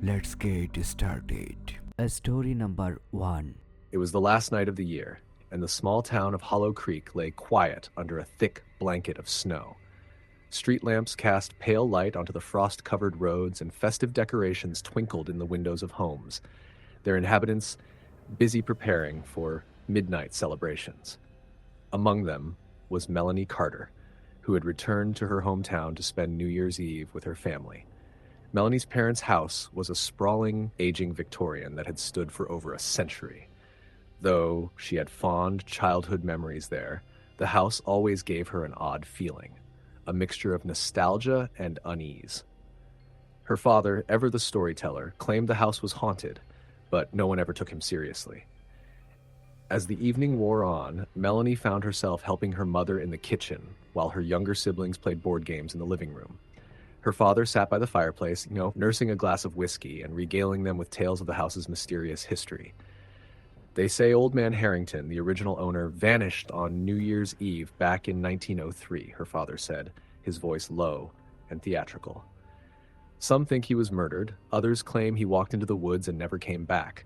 Let's get started. Story number 1. It was the last night of the year, and the small town of Hollow Creek lay quiet under a thick blanket of snow. Street lamps cast pale light onto the frost-covered roads, and festive decorations twinkled in the windows of homes, their inhabitants busy preparing for midnight celebrations. Among them was Melanie Carter, who had returned to her hometown to spend New Year's Eve with her family. Melanie's parents' house was a sprawling, aging Victorian that had stood for over a century. Though she had fond childhood memories there, the house always gave her an odd feeling, a mixture of nostalgia and unease. Her father, ever the storyteller, claimed the house was haunted, but no one ever took him seriously. As the evening wore on, Melanie found herself helping her mother in the kitchen while her younger siblings played board games in the living room. Her father sat by the fireplace, nursing a glass of whiskey and regaling them with tales of the house's mysterious history. They say Old Man Harrington, the original owner, vanished on New Year's Eve back in 1903, her father said, his voice low and theatrical. Some think he was murdered, others claim he walked into the woods and never came back.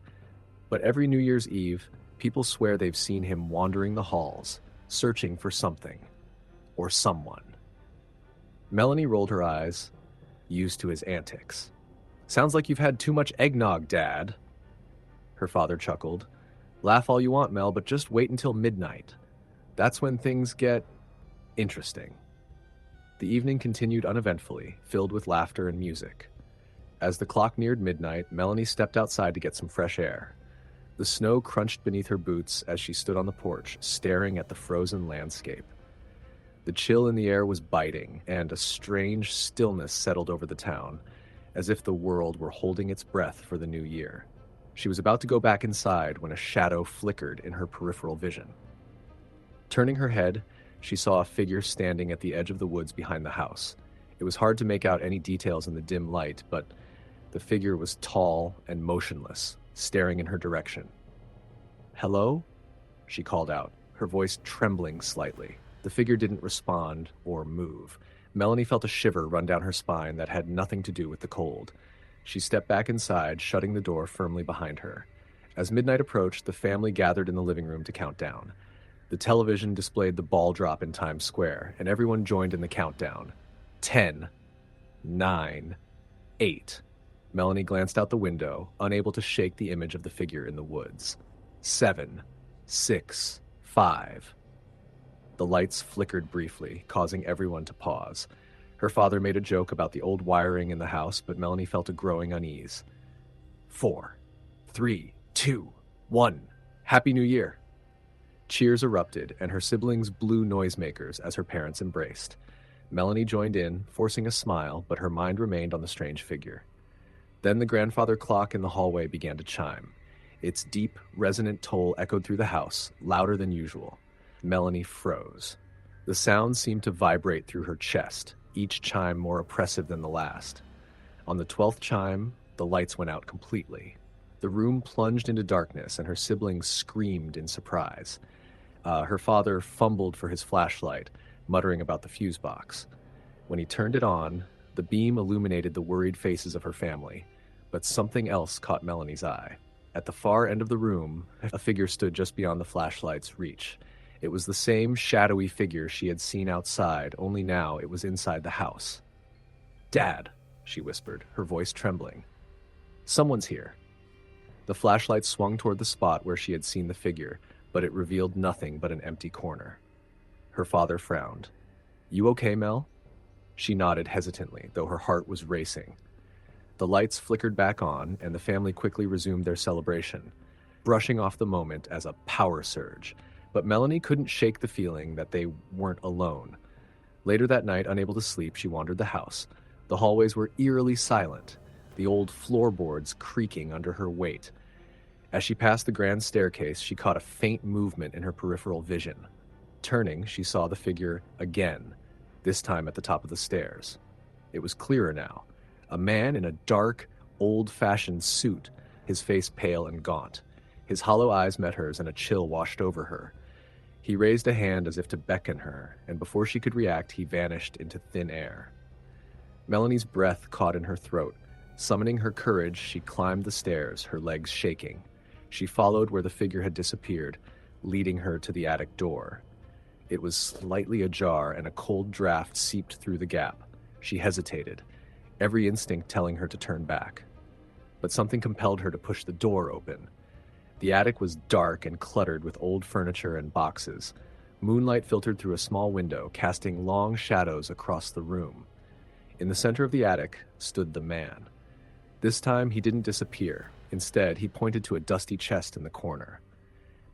But every New Year's Eve, people swear they've seen him wandering the halls, searching for something or someone. Melanie rolled her eyes, used to his antics. "Sounds like you've had too much eggnog, Dad." Her father chuckled. "Laugh all you want, Mel, but just wait until midnight. That's when things get interesting." The evening continued uneventfully, filled with laughter and music. As the clock neared midnight, Melanie stepped outside to get some fresh air. The snow crunched beneath her boots as she stood on the porch, staring at the frozen landscape. The chill in the air was biting, and a strange stillness settled over the town, as if the world were holding its breath for the new year. She was about to go back inside when a shadow flickered in her peripheral vision. Turning her head, she saw a figure standing at the edge of the woods behind the house. It was hard to make out any details in the dim light, but the figure was tall and motionless, staring in her direction. "Hello?" she called out, her voice trembling slightly. The figure didn't respond or move. Melanie felt a shiver run down her spine that had nothing to do with the cold. She stepped back inside, shutting the door firmly behind her. As midnight approached, the family gathered in the living room to count down. The television displayed the ball drop in Times Square, and everyone joined in the countdown. 10, 9, 8. Melanie glanced out the window, unable to shake the image of the figure in the woods. 7, 6, 5. The lights flickered briefly, causing everyone to pause. Her father made a joke about the old wiring in the house, but Melanie felt a growing unease. 4, 3, 2, 1. Happy New Year! Cheers erupted, and her siblings blew noisemakers as her parents embraced. Melanie joined in, forcing a smile, but her mind remained on the strange figure. Then the grandfather clock in the hallway began to chime. Its deep, resonant toll echoed through the house, louder than usual. Melanie froze. The sound seemed to vibrate through her chest, each chime more oppressive than the last. On the 12th chime, the lights went out completely. The room plunged into darkness, and her siblings screamed in surprise. Her father fumbled for his flashlight, muttering about the fuse box. When he turned it on, the beam illuminated the worried faces of her family, but something else caught Melanie's eye. At the far end of the room, a figure stood just beyond the flashlight's reach. It was the same shadowy figure she had seen outside, only now it was inside the house. "Dad," she whispered, her voice trembling. "Someone's here." The flashlight swung toward the spot where she had seen the figure, but it revealed nothing but an empty corner. Her father frowned. "You okay, Mel?" She nodded hesitantly, though her heart was racing. The lights flickered back on, and the family quickly resumed their celebration, brushing off the moment as a power surge. But Melanie couldn't shake the feeling that they weren't alone. Later that night, unable to sleep, she wandered the house. The hallways were eerily silent, the old floorboards creaking under her weight. As she passed the grand staircase, she caught a faint movement in her peripheral vision. Turning, she saw the figure again, this time at the top of the stairs. It was clearer now. A man in a dark, old-fashioned suit, his face pale and gaunt. His hollow eyes met hers, and a chill washed over her. He raised a hand as if to beckon her, and before she could react, he vanished into thin air. Melanie's breath caught in her throat, Summoning her courage, she climbed the stairs, her legs shaking. She followed where the figure had disappeared, leading her to the attic door. It was slightly ajar, and a cold draft seeped through the gap. She hesitated, every instinct telling her to turn back. But something compelled her to push the door open. The attic was dark and cluttered with old furniture and boxes. Moonlight filtered through a small window, casting long shadows across the room. In the center of the attic stood the man. This time, he didn't disappear. Instead, he pointed to a dusty chest in the corner.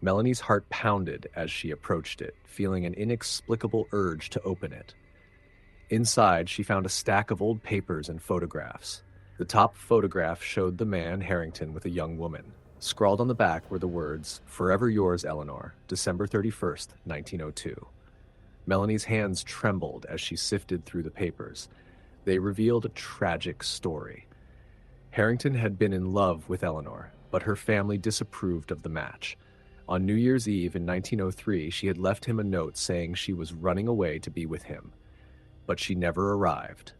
Melanie's heart pounded as she approached it, feeling an inexplicable urge to open it. Inside, she found a stack of old papers and photographs. The top photograph showed the man, Harrington, with a young woman. Scrawled on the back were the words, "Forever yours, Eleanor, December 31st, 1902. Melanie's hands trembled as she sifted through the papers. They revealed a tragic story. Harrington had been in love with Eleanor, but her family disapproved of the match. On New Year's Eve in 1903, she had left him a note saying she was running away to be with him. But she never arrived.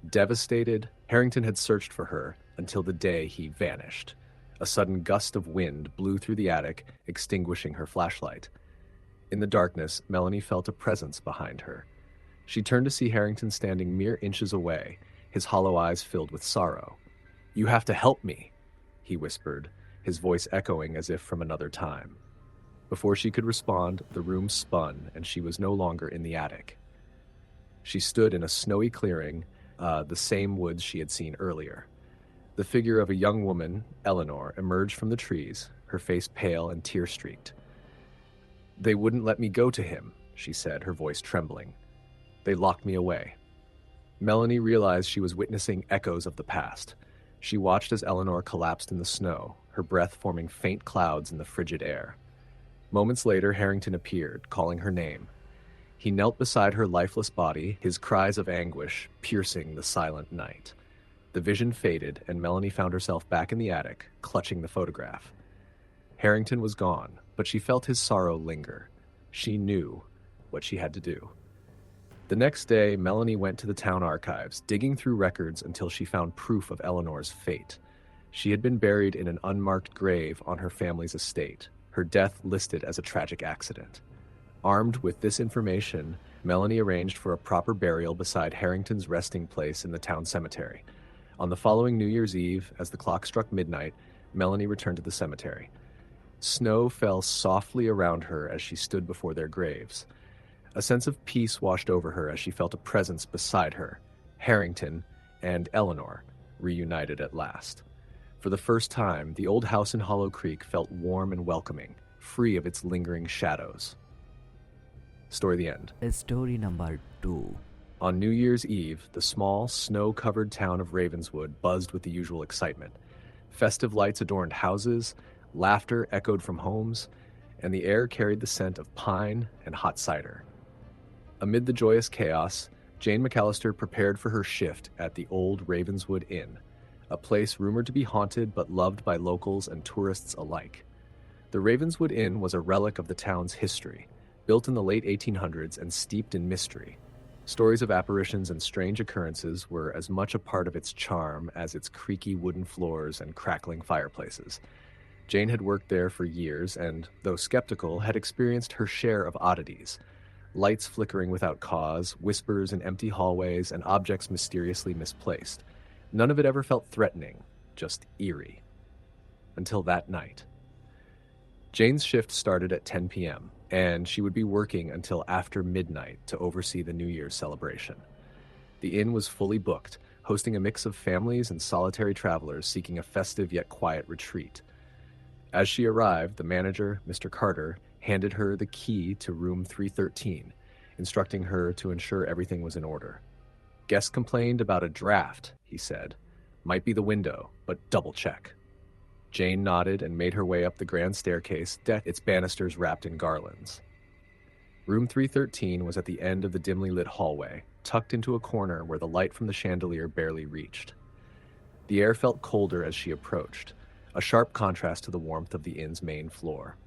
Devastated, Harrington had searched for her until the day he vanished. A sudden gust of wind blew through the attic, extinguishing her flashlight. In the darkness, Melanie felt a presence behind her. She turned to see Harrington standing mere inches away, his hollow eyes filled with sorrow. "You have to help me," he whispered, his voice echoing as if from another time. Before she could respond, the room spun, and she was no longer in the attic. She stood in a snowy clearing, the same woods she had seen earlier. The figure of a young woman, Eleanor, emerged from the trees, her face pale and tear-streaked. "They wouldn't let me go to him," she said, her voice trembling. "They locked me away." Melanie realized she was witnessing echoes of the past. She watched as Eleanor collapsed in the snow, her breath forming faint clouds in the frigid air. Moments later, Harrington appeared, calling her name. He knelt beside her lifeless body, his cries of anguish piercing the silent night. The vision faded, and Melanie found herself back in the attic, clutching the photograph. Harrington was gone, but she felt his sorrow linger. She knew what she had to do. The next day, Melanie went to the town archives, digging through records until she found proof of Eleanor's fate. She had been buried in an unmarked grave on her family's estate, her death listed as a tragic accident. Armed with this information, Melanie arranged for a proper burial beside Harrington's resting place in the town cemetery. On the following New Year's Eve, as the clock struck midnight, Melanie returned to the cemetery. Snow fell softly around her as she stood before their graves. A sense of peace washed over her as she felt a presence beside her, Harrington and Eleanor, reunited at last. For the first time, the old house in Hollow Creek felt warm and welcoming, free of its lingering shadows. Story the end. Story number 2. On New Year's Eve, the small, snow-covered town of Ravenswood buzzed with the usual excitement. Festive lights adorned houses, laughter echoed from homes, and the air carried the scent of pine and hot cider. Amid the joyous chaos, Jane McAllister prepared for her shift at the old Ravenswood Inn, a place rumored to be haunted but loved by locals and tourists alike. The Ravenswood Inn was a relic of the town's history, built in the late 1800s and steeped in mystery. Stories of apparitions and strange occurrences were as much a part of its charm as its creaky wooden floors and crackling fireplaces. Jane had worked there for years and, though skeptical, had experienced her share of oddities. Lights flickering without cause, whispers in empty hallways, and objects mysteriously misplaced. None of it ever felt threatening, just eerie. Until that night. Jane's shift started at 10 p.m., and she would be working until after midnight to oversee the New Year's celebration. The inn was fully booked, hosting a mix of families and solitary travelers seeking a festive yet quiet retreat. As she arrived, the manager, Mr. Carter, handed her the key to room 313, instructing her to ensure everything was in order. "Guests complained about a draft," he said. "Might be the window, but double check." Jane nodded and made her way up the grand staircase, its banisters wrapped in garlands. Room 313 was at the end of the dimly lit hallway, tucked into a corner where the light from the chandelier barely reached. The air felt colder as she approached, a sharp contrast to the warmth of the inn's main floor.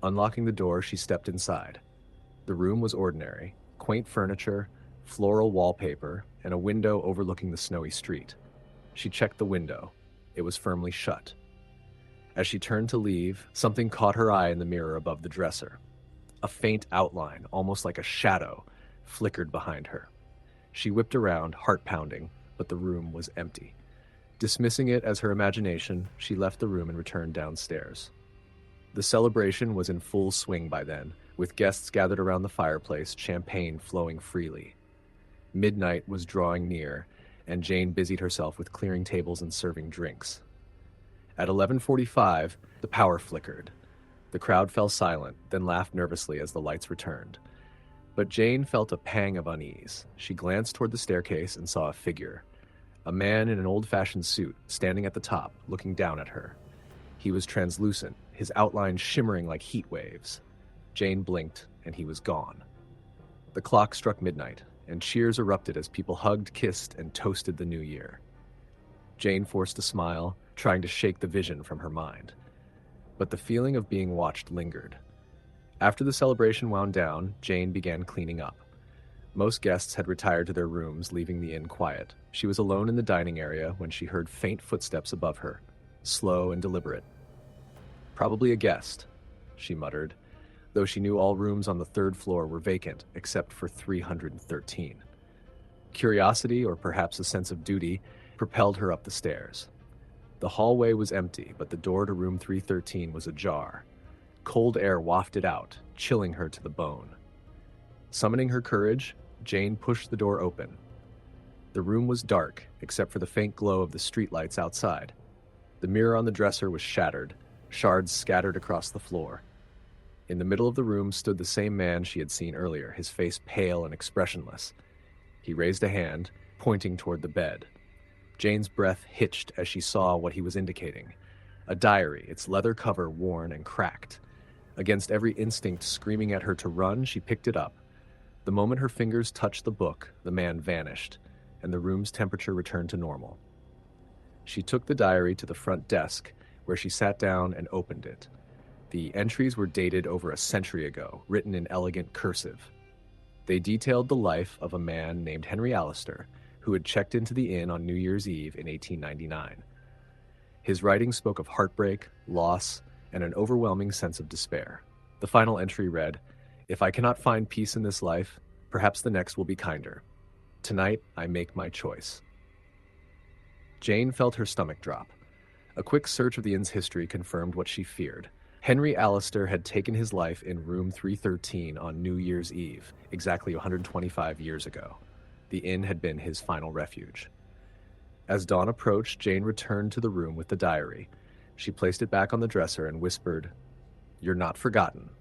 Unlocking the door, she stepped inside. The room was ordinary, quaint furniture, floral wallpaper, and a window overlooking the snowy street. She checked the window. It was firmly shut. As she turned to leave, something caught her eye in the mirror above the dresser. A faint outline, almost like a shadow, flickered behind her. She whipped around, heart pounding, but the room was empty. Dismissing it as her imagination, she left the room and returned downstairs. The celebration was in full swing by then, with guests gathered around the fireplace, champagne flowing freely. Midnight was drawing near, and Jane busied herself with clearing tables and serving drinks. At 11:45, the power flickered. The crowd fell silent, then laughed nervously as the lights returned. But Jane felt a pang of unease. She glanced toward the staircase and saw a figure. A man in an old-fashioned suit, standing at the top, looking down at her. He was translucent, his outline shimmering like heat waves. Jane blinked, and he was gone. The clock struck midnight, and cheers erupted as people hugged, kissed, and toasted the new year. Jane forced a smile, trying to shake the vision from her mind. But the feeling of being watched lingered. After the celebration wound down, Jane began cleaning up. Most guests had retired to their rooms, leaving the inn quiet. She was alone in the dining area when she heard faint footsteps above her, slow and deliberate. "Probably a guest," she muttered, though she knew all rooms on the third floor were vacant except for 313. Curiosity, or perhaps a sense of duty, propelled her up the stairs. The hallway was empty, but the door to room 313 was ajar. Cold air wafted out, chilling her to the bone. Summoning her courage, Jane pushed the door open. The room was dark, except for the faint glow of the streetlights outside. The mirror on the dresser was shattered, shards scattered across the floor. In the middle of the room stood the same man she had seen earlier, his face pale and expressionless. He raised a hand, pointing toward the bed. Jane's breath hitched as she saw what he was indicating. A diary, its leather cover worn and cracked. Against every instinct screaming at her to run, she picked it up. The moment her fingers touched the book, the man vanished, and the room's temperature returned to normal. She took the diary to the front desk, where she sat down and opened it. The entries were dated over a century ago, written in elegant cursive. They detailed the life of a man named Henry Allister, who had checked into the inn on New Year's Eve in 1899. His writing spoke of heartbreak, loss, and an overwhelming sense of despair. The final entry read, "If I cannot find peace in this life, perhaps the next will be kinder. Tonight, I make my choice." Jane felt her stomach drop. A quick search of the inn's history confirmed what she feared. Henry Allister had taken his life in room 313 on New Year's Eve, exactly 125 years ago. The inn had been his final refuge. As dawn approached, Jane returned to the room with the diary. She placed it back on the dresser and whispered, "You're not forgotten."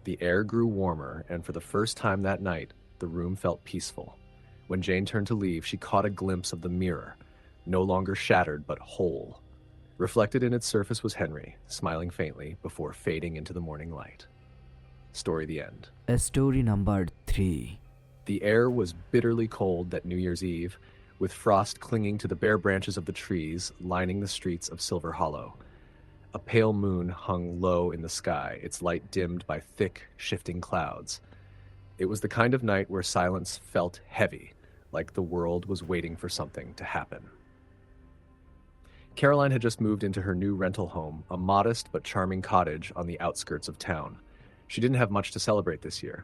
The air grew warmer, and for the first time that night, the room felt peaceful. When Jane turned to leave, she caught a glimpse of the mirror, no longer shattered but whole. Reflected in its surface was Henry, smiling faintly before fading into the morning light. Story the end. Story number 3. The air was bitterly cold that New Year's Eve, with frost clinging to the bare branches of the trees lining the streets of Silver Hollow. A pale moon hung low in the sky, its light dimmed by thick, shifting clouds. It was the kind of night where silence felt heavy, like the world was waiting for something to happen. Caroline had just moved into her new rental home, a modest but charming cottage on the outskirts of town. She didn't have much to celebrate this year.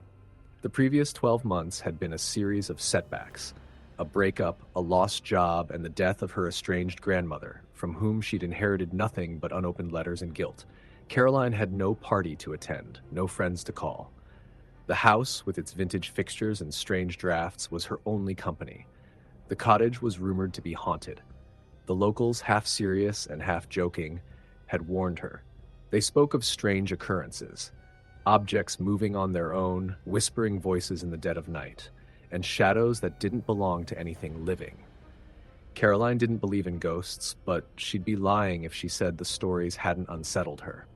The previous 12 months had been a series of setbacks. A breakup, a lost job, and the death of her estranged grandmother, from whom she'd inherited nothing but unopened letters and guilt. Caroline had no party to attend, no friends to call. The house, with its vintage fixtures and strange drafts, was her only company. The cottage was rumored to be haunted. The locals, half serious and half joking, had warned her. They spoke of strange occurrences, objects moving on their own, whispering voices in the dead of night, and shadows that didn't belong to anything living. Caroline didn't believe in ghosts, but she'd be lying if she said the stories hadn't unsettled her.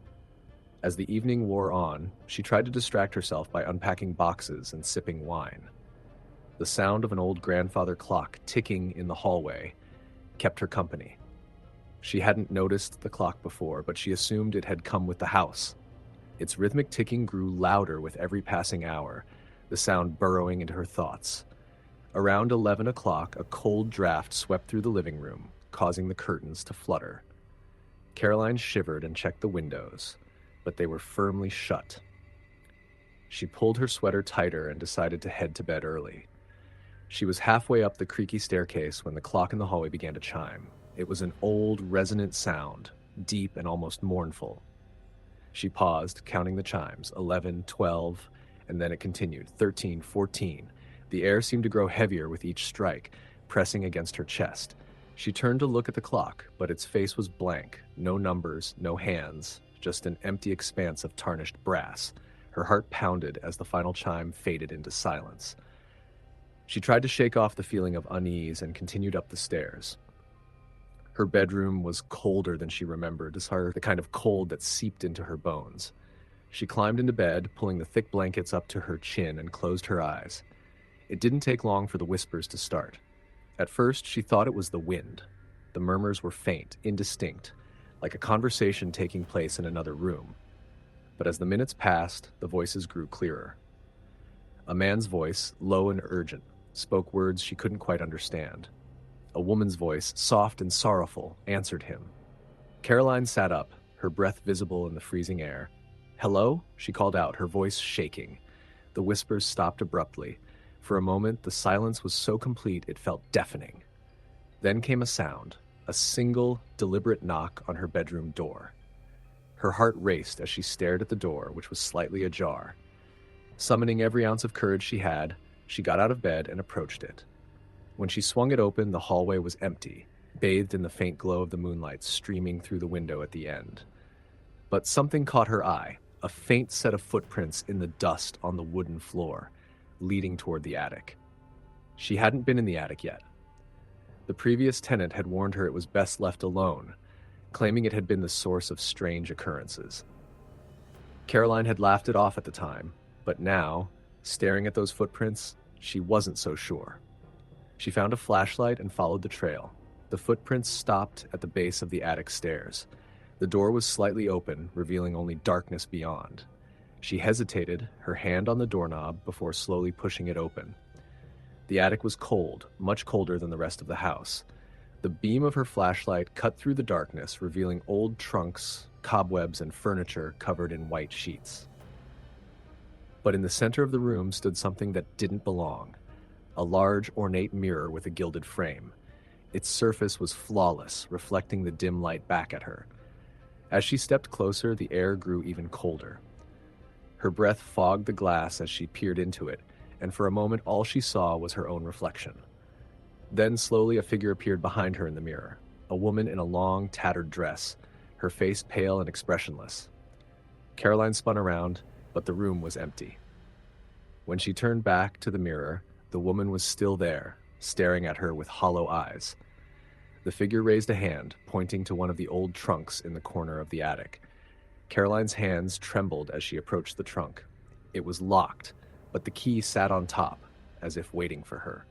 As the evening wore on, she tried to distract herself by unpacking boxes and sipping wine. The sound of an old grandfather clock ticking in the hallway kept her company. She hadn't noticed the clock before, but she assumed it had come with the house. Its rhythmic ticking grew louder with every passing hour, the sound burrowing into her thoughts. Around 11 o'clock, a cold draft swept through the living room, causing the curtains to flutter. Caroline shivered and checked the windows, but they were firmly shut. She pulled her sweater tighter and decided to head to bed early. She was halfway up the creaky staircase when the clock in the hallway began to chime. It was an old, resonant sound, deep and almost mournful. She paused, counting the chimes, 11, 12, and then it continued, 13, 14. The air seemed to grow heavier with each strike, pressing against her chest. She turned to look at the clock, but its face was blank, no numbers, no hands, just an empty expanse of tarnished brass. Her heart pounded as the final chime faded into silence. She tried to shake off the feeling of unease and continued up the stairs. Her bedroom was colder than she remembered, the kind of cold that seeped into her bones. She climbed into bed, pulling the thick blankets up to her chin, and closed her eyes. It didn't take long for the whispers to start. At first, she thought it was the wind. The murmurs were faint, indistinct, like a conversation taking place in another room. But as the minutes passed, the voices grew clearer. A man's voice, low and urgent, spoke words she couldn't quite understand. A woman's voice, soft and sorrowful, answered him. Caroline sat up, her breath visible in the freezing air. "Hello?" she called out, her voice shaking. The whispers stopped abruptly. For a moment, the silence was so complete it felt deafening. Then came a sound, a single, deliberate knock on her bedroom door. Her heart raced as she stared at the door, which was slightly ajar. Summoning every ounce of courage she had, she got out of bed and approached it. When she swung it open, the hallway was empty, bathed in the faint glow of the moonlight streaming through the window at the end. But something caught her eye, a faint set of footprints in the dust on the wooden floor, leading toward the attic. She hadn't been in the attic yet. The previous tenant had warned her it was best left alone, claiming it had been the source of strange occurrences. Caroline had laughed it off at the time, but now, staring at those footprints, she wasn't so sure. She found a flashlight and followed the trail. The footprints stopped at the base of the attic stairs. The door was slightly open, revealing only darkness beyond. She hesitated, her hand on the doorknob, before slowly pushing it open. The attic was cold, much colder than the rest of the house. The beam of her flashlight cut through the darkness, revealing old trunks, cobwebs, and furniture covered in white sheets. But in the center of the room stood something that didn't belong. A large, ornate mirror with a gilded frame. Its surface was flawless, reflecting the dim light back at her. As she stepped closer, the air grew even colder. Her breath fogged the glass as she peered into it, and for a moment all she saw was her own reflection. Then slowly a figure appeared behind her in the mirror, a woman in a long, tattered dress, her face pale and expressionless. Caroline spun around, but the room was empty. When she turned back to the mirror, the woman was still there, staring at her with hollow eyes. The figure raised a hand, pointing to one of the old trunks in the corner of the attic. Caroline's hands trembled as she approached the trunk. It was locked, but the key sat on top, as if waiting for her.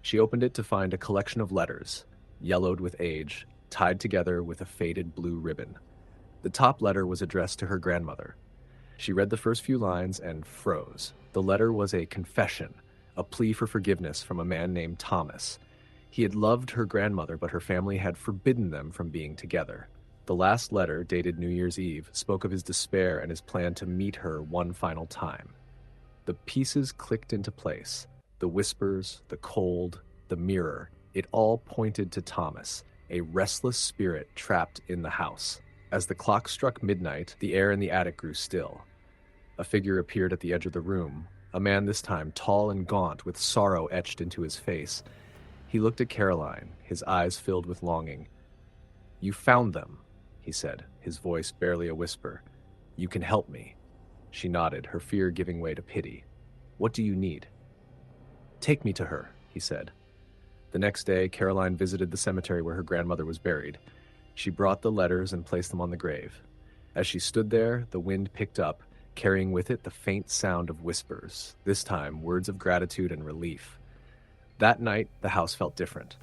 She opened it to find a collection of letters, yellowed with age, tied together with a faded blue ribbon. The top letter was addressed to her grandmother. She read the first few lines and froze. The letter was a confession, a plea for forgiveness from a man named Thomas. He had loved her grandmother, but her family had forbidden them from being together. The last letter, dated New Year's Eve, spoke of his despair and his plan to meet her one final time. The pieces clicked into place. The whispers, the cold, the mirror, it all pointed to Thomas, a restless spirit trapped in the house. As the clock struck midnight, the air in the attic grew still. A figure appeared at the edge of the room, a man this time tall and gaunt with sorrow etched into his face. He looked at Caroline, his eyes filled with longing. "You found them," he said, his voice barely a whisper. "You can help me." She nodded, her fear giving way to pity. "What do you need?" "Take me to her," he said. The next day, Caroline visited the cemetery where her grandmother was buried. She brought the letters and placed them on the grave. As she stood there, the wind picked up, carrying with it the faint sound of whispers, this time words of gratitude and relief. That night, the house felt different.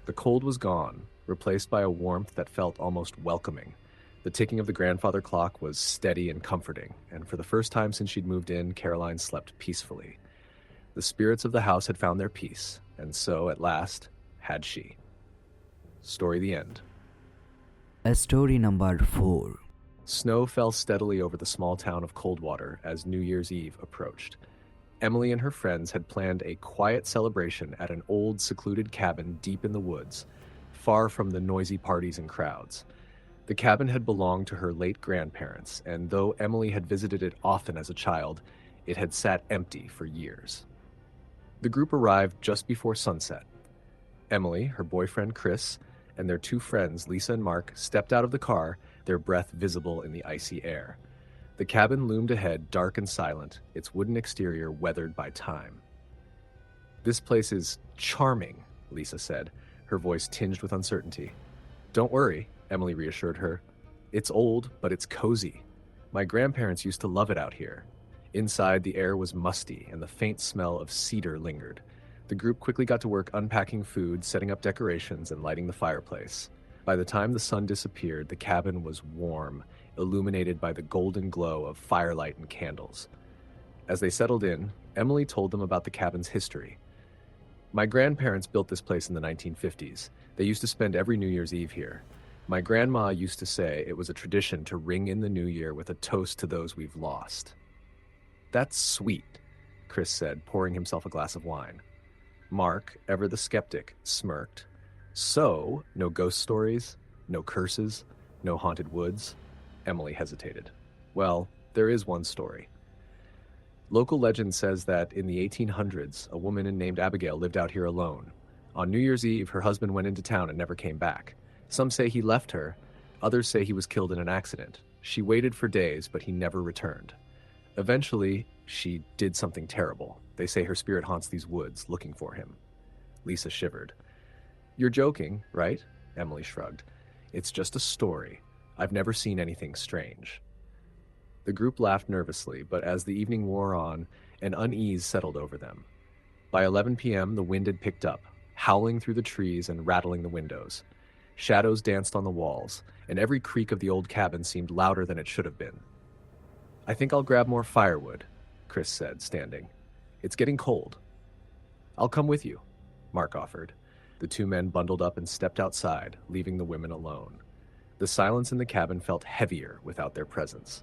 The cold was gone, replaced by a warmth that felt almost welcoming. The ticking of the grandfather clock was steady and comforting, and for the first time since she'd moved in, Caroline slept peacefully. The spirits of the house had found their peace, and so, at last, had she. Story the end. Story number 4. Snow fell steadily over the small town of Coldwater as New Year's Eve approached. Emily and her friends had planned a quiet celebration at an old, secluded cabin deep in the woods, far from the noisy parties and crowds. The cabin had belonged to her late grandparents, and though Emily had visited it often as a child, it had sat empty for years. The group arrived just before sunset. Emily, her boyfriend Chris, and their 2 friends, Lisa and Mark, stepped out of the car, their breath visible in the icy air. The cabin loomed ahead, dark and silent, its wooden exterior weathered by time. "This place is charming," Lisa said, her voice tinged with uncertainty. "Don't worry," Emily reassured her. "It's old, but it's cozy. My grandparents used to love it out here." Inside, the air was musty, and the faint smell of cedar lingered. The group quickly got to work unpacking food, setting up decorations, and lighting the fireplace. By the time the sun disappeared, the cabin was warm, illuminated by the golden glow of firelight and candles. As they settled in, Emily told them about the cabin's history. "My grandparents built this place in the 1950s. They used to spend every New Year's Eve here. My grandma used to say it was a tradition to ring in the new year with a toast to those we've lost." "That's sweet," Chris said, pouring himself a glass of wine. Mark, ever the skeptic, smirked. "So, no ghost stories? No curses? No haunted woods?" Emily hesitated. "Well, there is one story. Local legend says that in the 1800s, a woman named Abigail lived out here alone. On New Year's Eve, her husband went into town and never came back. Some say he left her, others say he was killed in an accident. She waited for days, but he never returned. Eventually, she did something terrible. They say her spirit haunts these woods, looking for him." Lisa shivered. "You're joking, right?" Emily shrugged. "It's just a story. I've never seen anything strange." The group laughed nervously, but as the evening wore on, an unease settled over them. By 11 p.m., the wind had picked up, howling through the trees and rattling the windows. Shadows danced on the walls, and every creak of the old cabin seemed louder than it should have been. "I think I'll grab more firewood," Chris said, standing. "It's getting cold." "I'll come with you," Mark offered. The 2 men bundled up and stepped outside, leaving the women alone. The silence in the cabin felt heavier without their presence.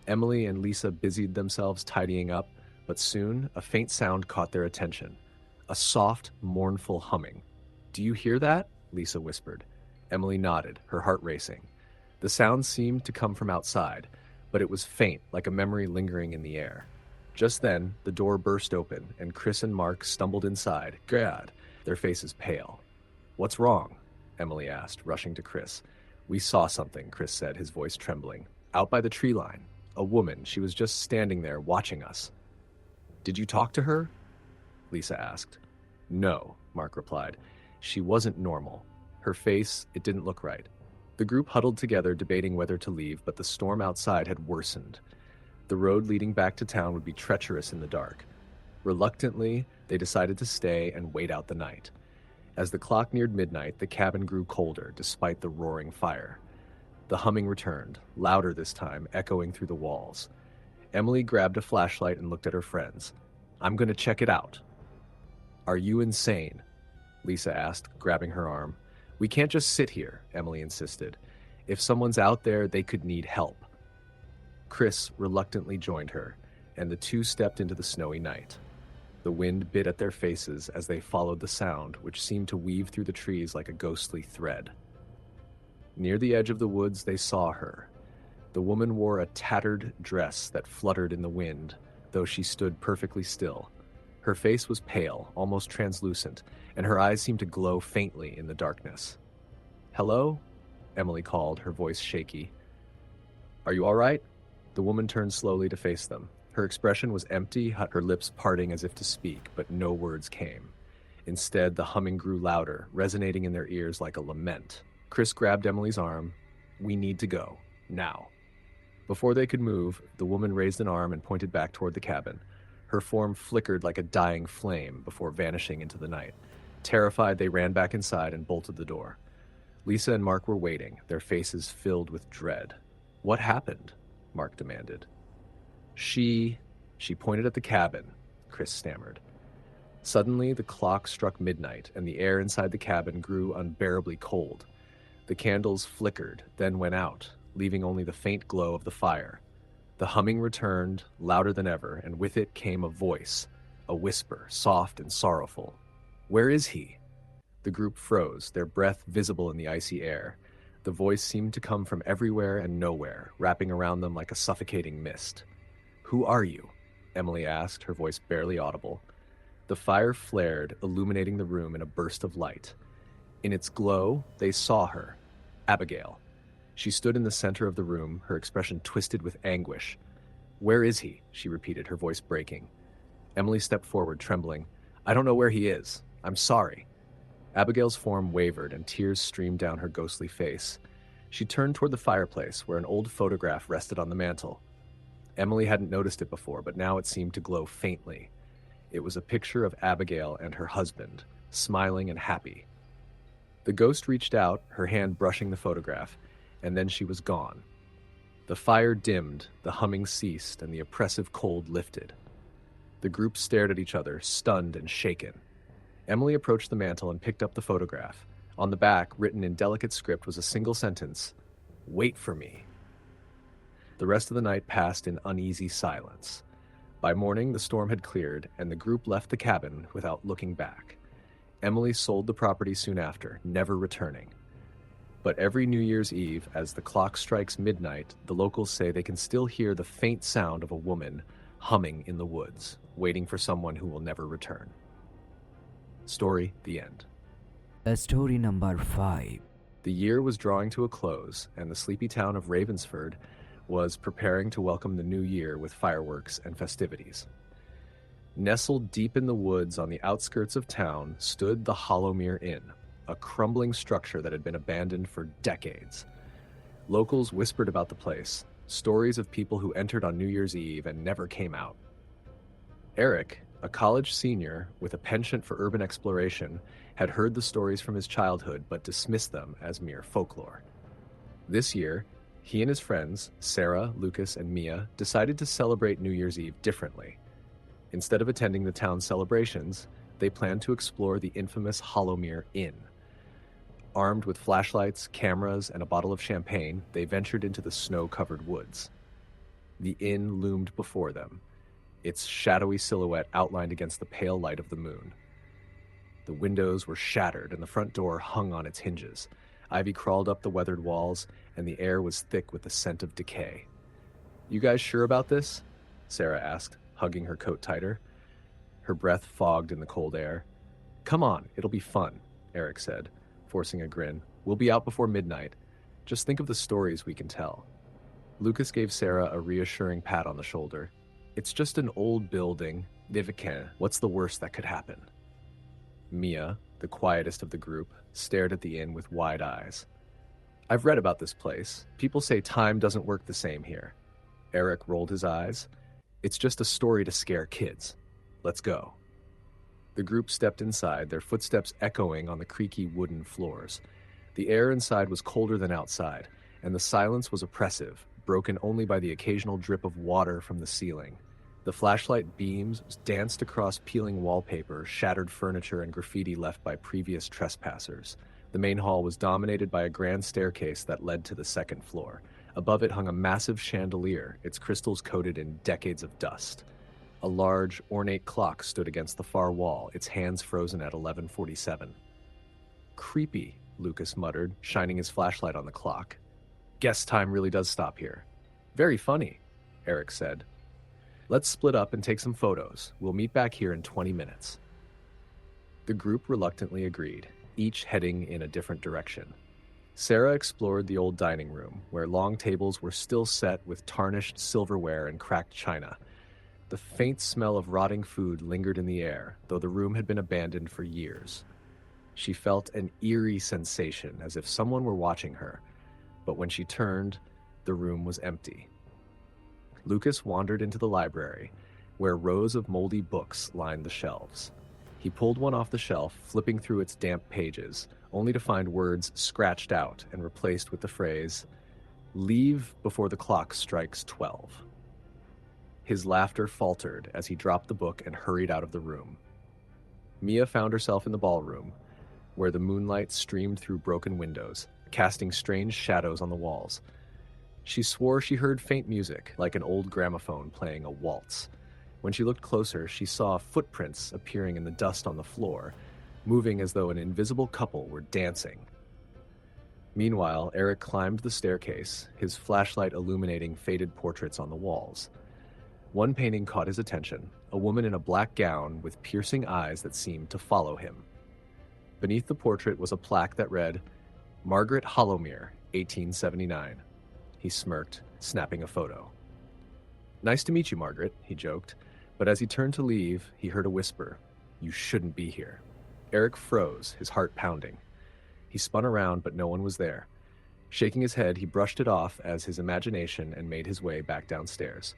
Emily and Lisa busied themselves tidying up, but soon a faint sound caught their attention. A soft, mournful humming. "Do you hear that?" Lisa whispered. Emily nodded, her heart racing. The sound seemed to come from outside, but it was faint, like a memory lingering in the air. Just then, the door burst open, and Chris and Mark stumbled inside, God, their faces pale. "What's wrong?" Emily asked, rushing to Chris. "We saw something," Chris said, his voice trembling. "Out by the tree line. A woman. She was just standing there, watching us." "Did you talk to her?" Lisa asked. "No," Mark replied. "She wasn't normal. Her face, it didn't look right." The group huddled together, debating whether to leave, but the storm outside had worsened. The road leading back to town would be treacherous in the dark. Reluctantly, they decided to stay and wait out the night. As the clock neared midnight, the cabin grew colder, despite the roaring fire. The humming returned, louder this time, echoing through the walls. Emily grabbed a flashlight and looked at her friends. "I'm going to check it out." "Are you insane?" Lisa asked, grabbing her arm. "We can't just sit here," Emily insisted. "If someone's out there, they could need help." Chris reluctantly joined her, and the 2 stepped into the snowy night. The wind bit at their faces as they followed the sound, which seemed to weave through the trees like a ghostly thread. Near the edge of the woods, they saw her. The woman wore a tattered dress that fluttered in the wind, though she stood perfectly still. Her face was pale, almost translucent, and her eyes seemed to glow faintly in the darkness. "Hello?" Emily called, her voice shaky. "Are you all right?" The woman turned slowly to face them. Her expression was empty, her lips parting as if to speak, but no words came. Instead, the humming grew louder, resonating in their ears like a lament. Chris grabbed Emily's arm. "We need to go. Now." Before they could move, the woman raised an arm and pointed back toward the cabin. Her form flickered like a dying flame before vanishing into the night. Terrified, they ran back inside and bolted the door. Lisa and Mark were waiting, their faces filled with dread. "What happened?" Mark demanded. She pointed at the cabin, Chris stammered. Suddenly, the clock struck midnight, and the air inside the cabin grew unbearably cold. The candles flickered, then went out, leaving only the faint glow of the fire. The humming returned, louder than ever, and with it came a voice, a whisper, soft and sorrowful. "Where is he?" The group froze, their breath visible in the icy air. The voice seemed to come from everywhere and nowhere, wrapping around them like a suffocating mist. "Who are you?" Emily asked, her voice barely audible. The fire flared, illuminating the room in a burst of light. In its glow, they saw her, Abigail. She stood in the center of the room, her expression twisted with anguish. "Where is he?" she repeated, her voice breaking. Emily stepped forward, trembling. "I don't know where he is. I'm sorry." Abigail's form wavered, and tears streamed down her ghostly face. She turned toward the fireplace, where an old photograph rested on the mantel. Emily hadn't noticed it before, but now it seemed to glow faintly. It was a picture of Abigail and her husband, smiling and happy. The ghost reached out, her hand brushing the photograph, and then she was gone. The fire dimmed, the humming ceased, and the oppressive cold lifted. The group stared at each other, stunned and shaken. Emily approached the mantel and picked up the photograph. On the back, written in delicate script, was a single sentence: "Wait for me." The rest of the night passed in uneasy silence. By morning, the storm had cleared, and the group left the cabin without looking back. Emily sold the property soon after, never returning. But every New Year's Eve, as the clock strikes midnight, the locals say they can still hear the faint sound of a woman humming in the woods, waiting for someone who will never return. Story, the end. Story number 5. The year was drawing to a close, and the sleepy town of Ravensford was preparing to welcome the new year with fireworks and festivities. Nestled deep in the woods on the outskirts of town stood the Hollowmere Inn, a crumbling structure that had been abandoned for decades. Locals whispered about the place, stories of people who entered on New Year's Eve and never came out. Eric, a college senior with a penchant for urban exploration, had heard the stories from his childhood but dismissed them as mere folklore. This year, he and his friends, Sarah, Lucas, and Mia, decided to celebrate New Year's Eve differently. Instead of attending the town's celebrations, they planned to explore the infamous Hollowmere Inn. Armed with flashlights, cameras, and a bottle of champagne, they ventured into the snow-covered woods. The inn loomed before them, its shadowy silhouette outlined against the pale light of the moon. The windows were shattered and the front door hung on its hinges. Ivy crawled up the weathered walls, and the air was thick with the scent of decay. "You guys sure about this?" Sarah asked, hugging her coat tighter. Her breath fogged in the cold air. "Come on, it'll be fun," Eric said, forcing a grin. "We'll be out before midnight. Just think of the stories we can tell." Lucas gave Sarah a reassuring pat on the shoulder. "It's just an old building. Vivicain. What's the worst that could happen?" Mia, the quietest of the group, stared at the inn with wide eyes. "I've read about this place. People say time doesn't work the same here." Eric rolled his eyes. "It's just a story to scare kids. Let's go." The group stepped inside, their footsteps echoing on the creaky wooden floors. The air inside was colder than outside, and the silence was oppressive, broken only by the occasional drip of water from the ceiling. The flashlight beams danced across peeling wallpaper, shattered furniture, and graffiti left by previous trespassers. The main hall was dominated by a grand staircase that led to the second floor. Above it hung a massive chandelier, its crystals coated in decades of dust. A large, ornate clock stood against the far wall, its hands frozen at 11:47. "Creepy," Lucas muttered, shining his flashlight on the clock. "Guess time really does stop here." "Very funny," Eric said. "Let's split up and take some photos. We'll meet back here in 20 minutes. The group reluctantly agreed, each heading in a different direction. Sarah explored the old dining room, where long tables were still set with tarnished silverware and cracked china. The faint smell of rotting food lingered in the air, though the room had been abandoned for years. She felt an eerie sensation, as if someone were watching her, but when she turned, the room was empty. Lucas wandered into the library, where rows of moldy books lined the shelves. He pulled one off the shelf, flipping through its damp pages, only to find words scratched out and replaced with the phrase, "Leave before the clock strikes 12. His laughter faltered as he dropped the book and hurried out of the room. Mia found herself in the ballroom, where the moonlight streamed through broken windows, casting strange shadows on the walls. She swore she heard faint music, like an old gramophone playing a waltz. When she looked closer, she saw footprints appearing in the dust on the floor, moving as though an invisible couple were dancing. Meanwhile, Eric climbed the staircase, his flashlight illuminating faded portraits on the walls. One painting caught his attention, a woman in a black gown with piercing eyes that seemed to follow him. Beneath the portrait was a plaque that read, Margaret Hollowmere, 1879. He smirked, snapping a photo. Nice to meet you, Margaret, he joked, but as he turned to leave, he heard a whisper, You shouldn't be here. Eric froze, his heart pounding. He spun around, but no one was there. Shaking his head, he brushed it off as his imagination and made his way back downstairs.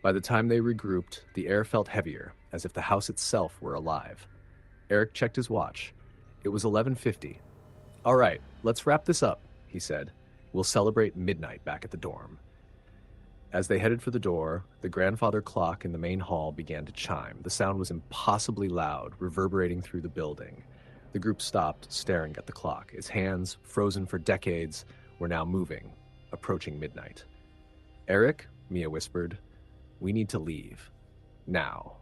By the time they regrouped, the air felt heavier, as if the house itself were alive. Eric checked his watch. It was 11:50. All right, let's wrap this up, he said. We'll celebrate midnight back at the dorm. As they headed for the door, the grandfather clock in the main hall began to chime. The sound was impossibly loud, reverberating through the building. The group stopped, staring at the clock. Its hands, frozen for decades, were now moving, approaching midnight. Eric, Mia whispered, we need to leave. Now.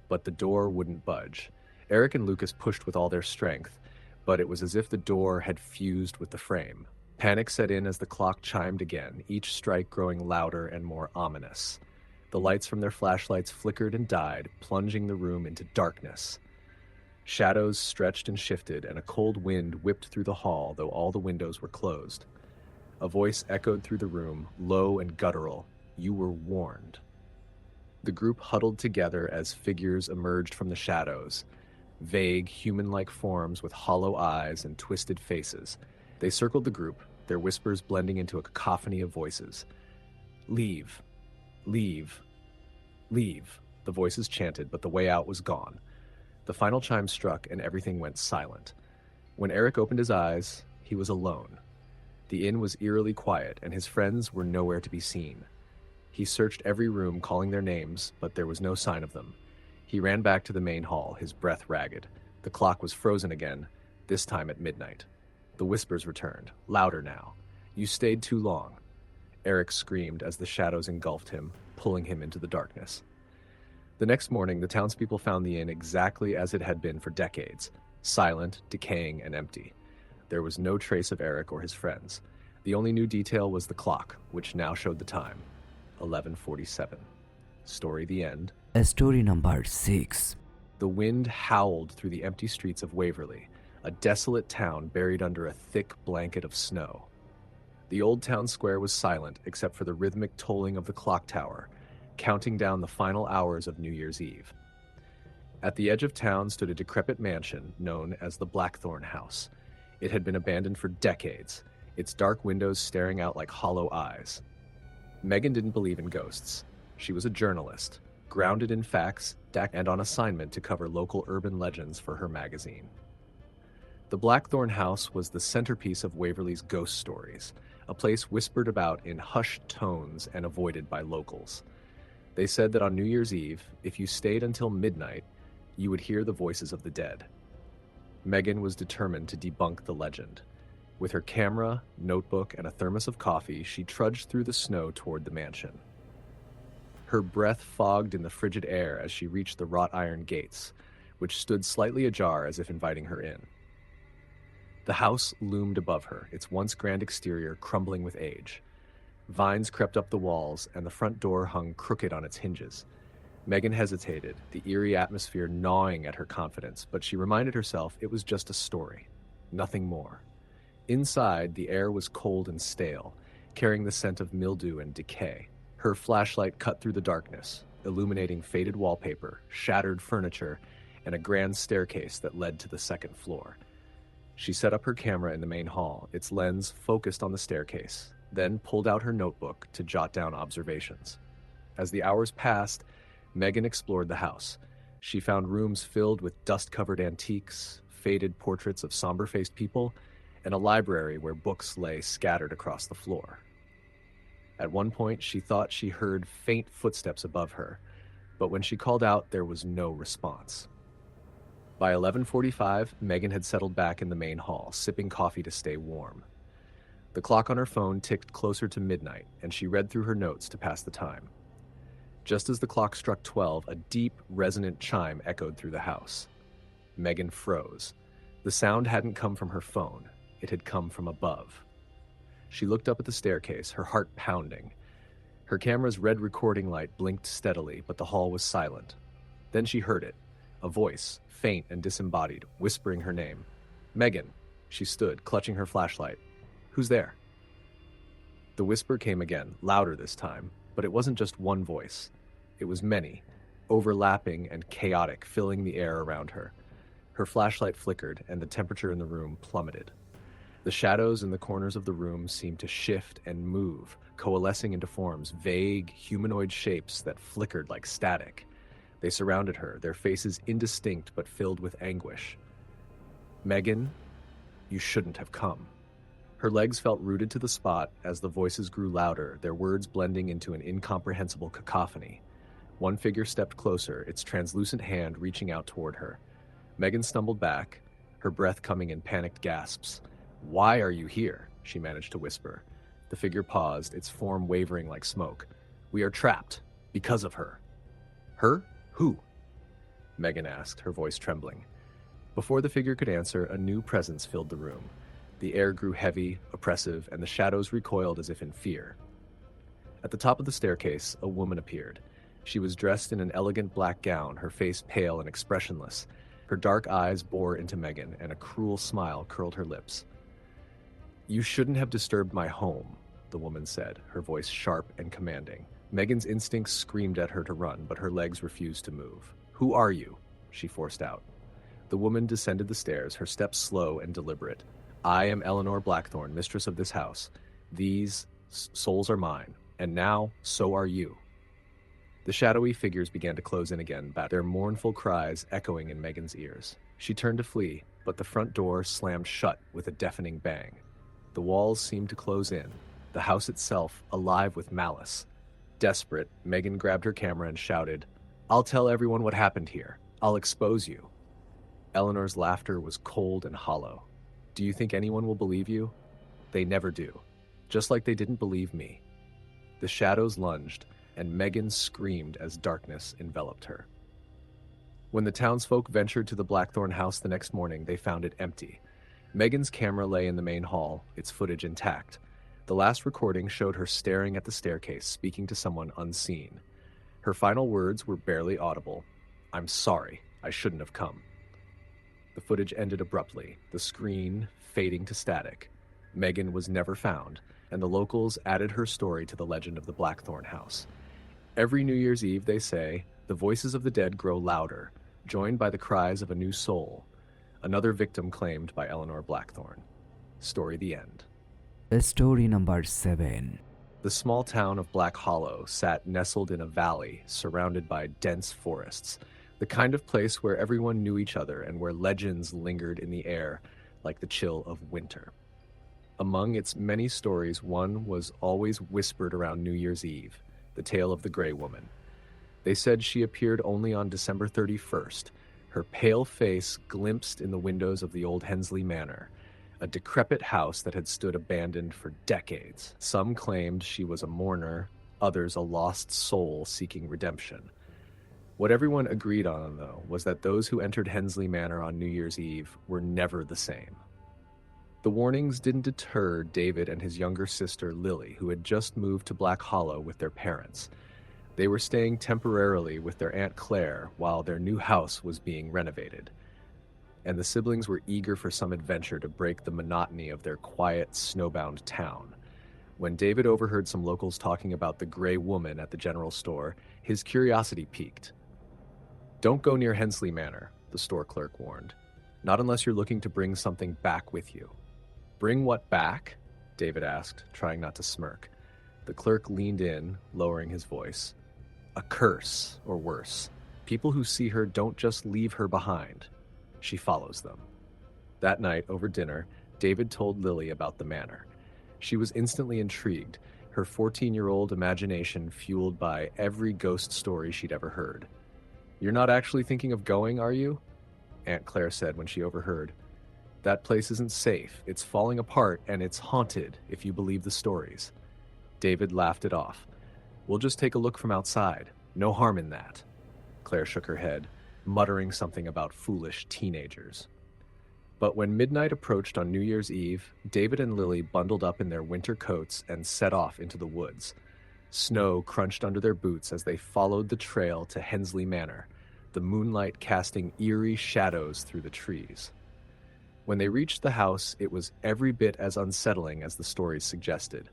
But the door wouldn't budge. Eric and Lucas pushed with all their strength, but it was as if the door had fused with the frame. Panic set in as the clock chimed again, each strike growing louder and more ominous. The lights from their flashlights flickered and died, plunging the room into darkness. Shadows stretched and shifted, and a cold wind whipped through the hall, though all the windows were closed. A voice echoed through the room, low and guttural. You were warned. The group huddled together as figures emerged from the shadows, vague, human-like forms with hollow eyes and twisted faces. They circled the group, their whispers blending into a cacophony of voices. Leave. Leave. Leave. The voices chanted, but the way out was gone. The final chime struck, and everything went silent. When Eric opened his eyes, he was alone. The inn was eerily quiet, and his friends were nowhere to be seen. He searched every room, calling their names, but there was no sign of them. He ran back to the main hall, his breath ragged. The clock was frozen again, this time at midnight. The whispers returned, louder now. You stayed too long. Eric screamed as the shadows engulfed him, pulling him into the darkness. The next morning, the townspeople found the inn exactly as it had been for decades, silent, decaying, and empty. There was no trace of Eric or his friends. The only new detail was the clock, which now showed the time, 11:47. Story the end. Story number 6. The wind howled through the empty streets of Waverly, a desolate town buried under a thick blanket of snow. The old town square was silent except for the rhythmic tolling of the clock tower, counting down the final hours of New Year's Eve. At the edge of town stood a decrepit mansion known as the Blackthorn House. It had been abandoned for decades, its dark windows staring out like hollow eyes. Megan didn't believe in ghosts. She was a journalist, grounded in facts and on assignment to cover local urban legends for her magazine. The Blackthorn House was the centerpiece of Waverly's ghost stories, a place whispered about in hushed tones and avoided by locals. They said that on New Year's Eve, if you stayed until midnight, you would hear the voices of the dead. Megan was determined to debunk the legend. With her camera, notebook, and a thermos of coffee, she trudged through the snow toward the mansion. Her breath fogged in the frigid air as she reached the wrought iron gates, which stood slightly ajar as if inviting her in. The house loomed above her, its once grand exterior crumbling with age. Vines crept up the walls, and the front door hung crooked on its hinges. Megan hesitated, the eerie atmosphere gnawing at her confidence, but she reminded herself it was just a story, nothing more. Inside, the air was cold and stale, carrying the scent of mildew and decay. Her flashlight cut through the darkness, illuminating faded wallpaper, shattered furniture, and a grand staircase that led to the second floor. She set up her camera in the main hall, its lens focused on the staircase, then pulled out her notebook to jot down observations. As the hours passed, Megan explored the house. She found rooms filled with dust-covered antiques, faded portraits of somber-faced people, and a library where books lay scattered across the floor. At one point, she thought she heard faint footsteps above her, but when she called out, there was no response. By 11:45, Megan had settled back in the main hall, sipping coffee to stay warm. The clock on her phone ticked closer to midnight, and she read through her notes to pass the time. Just as the clock struck 12, a deep, resonant chime echoed through the house. Megan froze. The sound hadn't come from her phone. It had come from above. She looked up at the staircase, her heart pounding. Her camera's red recording light blinked steadily, but the hall was silent. Then she heard it, a voice, faint and disembodied, whispering her name. Megan. She stood, clutching her flashlight. Who's there? The whisper came again, louder this time, but it wasn't just one voice. It was many, overlapping and chaotic, filling the air around her. Her flashlight flickered, and the temperature in the room plummeted. The shadows in the corners of the room seemed to shift and move, coalescing into forms, vague, humanoid shapes that flickered like static. They surrounded her, their faces indistinct but filled with anguish. Megan, you shouldn't have come. Her legs felt rooted to the spot as the voices grew louder, their words blending into an incomprehensible cacophony. One figure stepped closer, its translucent hand reaching out toward her. Megan stumbled back, her breath coming in panicked gasps. Why are you here? She managed to whisper. The figure paused, its form wavering like smoke. We are trapped, because of her. Her? Who? Megan asked, her voice trembling. Before the figure could answer, a new presence filled the room. The air grew heavy, oppressive, and the shadows recoiled as if in fear. At the top of the staircase, a woman appeared. She was dressed in an elegant black gown, her face pale and expressionless. Her dark eyes bore into Megan, and a cruel smile curled her lips. You shouldn't have disturbed my home, the woman said, her voice sharp and commanding. Megan's instincts screamed at her to run, but her legs refused to move. Who are you? She forced out. The woman descended the stairs, her steps slow and deliberate. I am Eleanor Blackthorne, mistress of this house. These souls are mine, and now so are you. The shadowy figures began to close in again, their mournful cries echoing in Megan's ears. She turned to flee, but the front door slammed shut with a deafening bang. The walls seemed to close in, the house itself alive with malice. Desperate, Megan grabbed her camera and shouted, I'll tell everyone what happened here. I'll expose you. Eleanor's laughter was cold and hollow. Do you think anyone will believe you? They never do. Just like they didn't believe me. The shadows lunged, and Megan screamed as darkness enveloped her. When the townsfolk ventured to the Blackthorne house the next morning, they found it empty. Megan's camera lay in the main hall, its footage intact. The last recording showed her staring at the staircase, speaking to someone unseen. Her final words were barely audible. I'm sorry, I shouldn't have come. The footage ended abruptly, the screen fading to static. Megan was never found, and the locals added her story to the legend of the Blackthorne house. Every New Year's Eve, they say, the voices of the dead grow louder, joined by the cries of a new soul. Another victim claimed by Eleanor Blackthorne. Story the end. Story number 7. The small town of Black Hollow sat nestled in a valley surrounded by dense forests, the kind of place where everyone knew each other and where legends lingered in the air like the chill of winter. Among its many stories, one was always whispered around New Year's Eve, the tale of the Grey Woman. They said she appeared only on December 31st, her pale face glimpsed in the windows of the old Hensley Manor, a decrepit house that had stood abandoned for decades. Some claimed she was a mourner, others a lost soul seeking redemption. What everyone agreed on, though, was that those who entered Hensley Manor on New Year's Eve were never the same. The warnings didn't deter David and his younger sister Lily, who had just moved to Black Hollow with their parents. They were staying temporarily with their Aunt Claire while their new house was being renovated. And the siblings were eager for some adventure to break the monotony of their quiet, snowbound town. When David overheard some locals talking about the Grey Woman at the general store, his curiosity piqued. Don't go near Hensley Manor, the store clerk warned. Not unless you're looking to bring something back with you. Bring what back? David asked, trying not to smirk. The clerk leaned in, lowering his voice. A curse, or worse. People who see her don't just leave her behind. She follows them. That night, over dinner, David told Lily about the manor. She was instantly intrigued, her 14-year-old imagination fueled by every ghost story she'd ever heard. You're not actually thinking of going, are you? Aunt Claire said when she overheard. "That place isn't safe. It's falling apart, and it's haunted, if you believe the stories." David laughed it off. "We'll just take a look from outside. No harm in that." Claire shook her head, muttering something about foolish teenagers. But when midnight approached on New Year's Eve, David and Lily bundled up in their winter coats and set off into the woods. Snow crunched under their boots as they followed the trail to Hensley Manor, the moonlight casting eerie shadows through the trees. When they reached the house, it was every bit as unsettling as the stories suggested.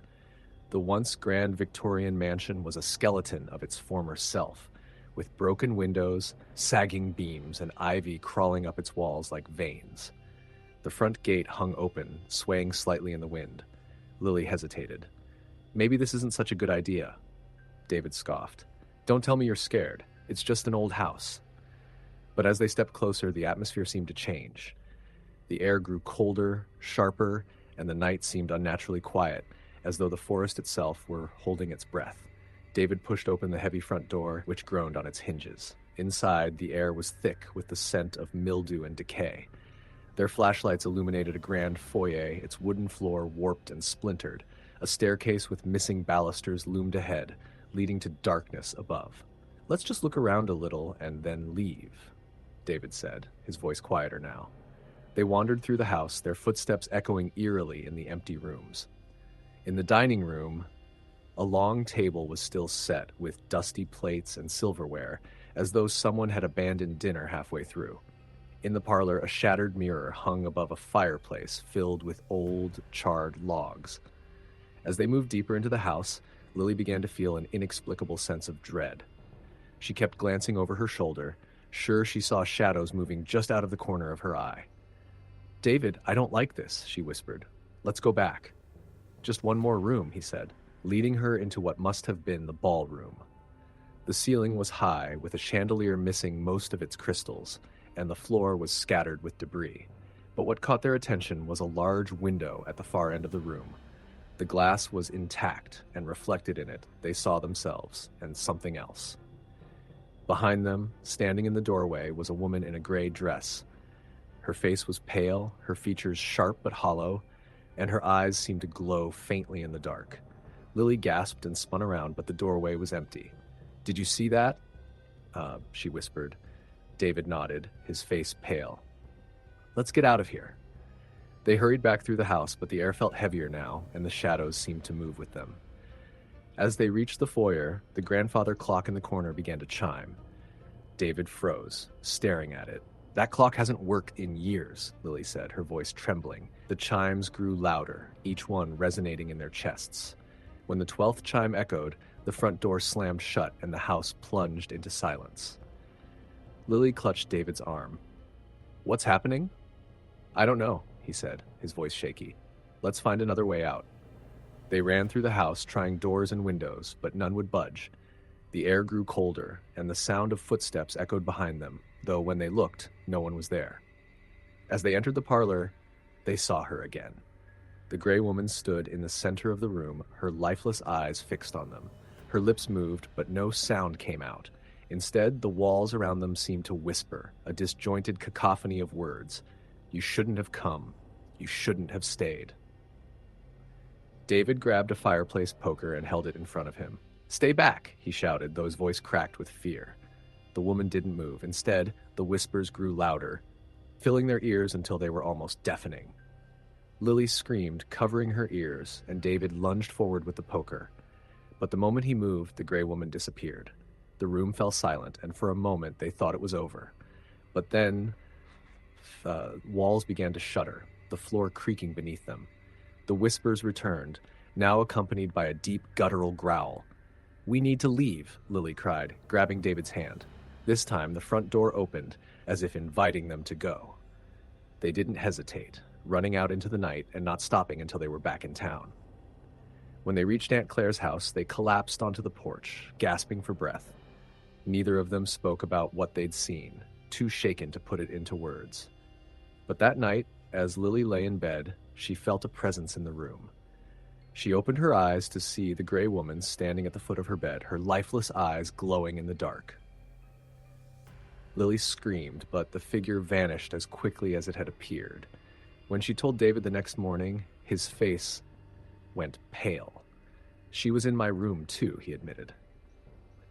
The once grand Victorian mansion was a skeleton of its former self, with broken windows, sagging beams, and ivy crawling up its walls like veins. The front gate hung open, swaying slightly in the wind. Lily hesitated. "Maybe this isn't such a good idea." David scoffed. "Don't tell me you're scared. It's just an old house." But as they stepped closer, the atmosphere seemed to change. The air grew colder, sharper, and the night seemed unnaturally quiet, as though the forest itself were holding its breath. David pushed open the heavy front door, which groaned on its hinges. Inside, the air was thick with the scent of mildew and decay. Their flashlights illuminated a grand foyer, its wooden floor warped and splintered. A staircase with missing balusters loomed ahead, leading to darkness above. "Let's just look around a little and then leave," David said, his voice quieter now. They wandered through the house, their footsteps echoing eerily in the empty rooms. In the dining room, a long table was still set with dusty plates and silverware, as though someone had abandoned dinner halfway through. In the parlor, a shattered mirror hung above a fireplace filled with old, charred logs. As they moved deeper into the house, Lily began to feel an inexplicable sense of dread. She kept glancing over her shoulder, sure she saw shadows moving just out of the corner of her eye. "David, I don't like this," she whispered. "Let's go back." "Just one more room," he said, leading her into what must have been the ballroom. The ceiling was high, with a chandelier missing most of its crystals, and the floor was scattered with debris. But what caught their attention was a large window at the far end of the room. The glass was intact, and reflected in it, they saw themselves and something else. Behind them, standing in the doorway, was a woman in a gray dress. Her face was pale, her features sharp but hollow, and her eyes seemed to glow faintly in the dark. Lily gasped and spun around, but the doorway was empty. "Did you see that?" She whispered. David nodded, his face pale. "Let's get out of here." They hurried back through the house, but the air felt heavier now, and the shadows seemed to move with them. As they reached the foyer, the grandfather clock in the corner began to chime. David froze, staring at it. "That clock hasn't worked in years," Lily said, her voice trembling. The chimes grew louder, each one resonating in their chests. When the 12th chime echoed, the front door slammed shut and the house plunged into silence. Lily clutched David's arm. "What's happening?" "I don't know," he said, his voice shaky. "Let's find another way out." They ran through the house, trying doors and windows, but none would budge. The air grew colder, and the sound of footsteps echoed behind them, though when they looked, no one was there. As they entered the parlor, they saw her again. The gray woman stood in the center of the room, her lifeless eyes fixed on them. Her lips moved, but no sound came out. Instead, the walls around them seemed to whisper, a disjointed cacophony of words. "You shouldn't have come. You shouldn't have stayed." David grabbed a fireplace poker and held it in front of him. "Stay back," he shouted, though his voice cracked with fear. The woman didn't move. Instead, the whispers grew louder, filling their ears until they were almost deafening. Lily screamed, covering her ears, and David lunged forward with the poker. But the moment he moved, the gray woman disappeared. The room fell silent, and for a moment they thought it was over. But then, walls began to shudder, the floor creaking beneath them. The whispers returned, now accompanied by a deep guttural growl. "We need to leave," Lily cried, grabbing David's hand. This time, the front door opened, as if inviting them to go. They didn't hesitate, running out into the night and not stopping until they were back in town. When they reached Aunt Claire's house, they collapsed onto the porch, gasping for breath. Neither of them spoke about what they'd seen, too shaken to put it into words. But that night, as Lily lay in bed, she felt a presence in the room. She opened her eyes to see the gray woman standing at the foot of her bed, her lifeless eyes glowing in the dark. Lily screamed, but the figure vanished as quickly as it had appeared. When she told David the next morning, his face went pale. She was in my room too, he admitted.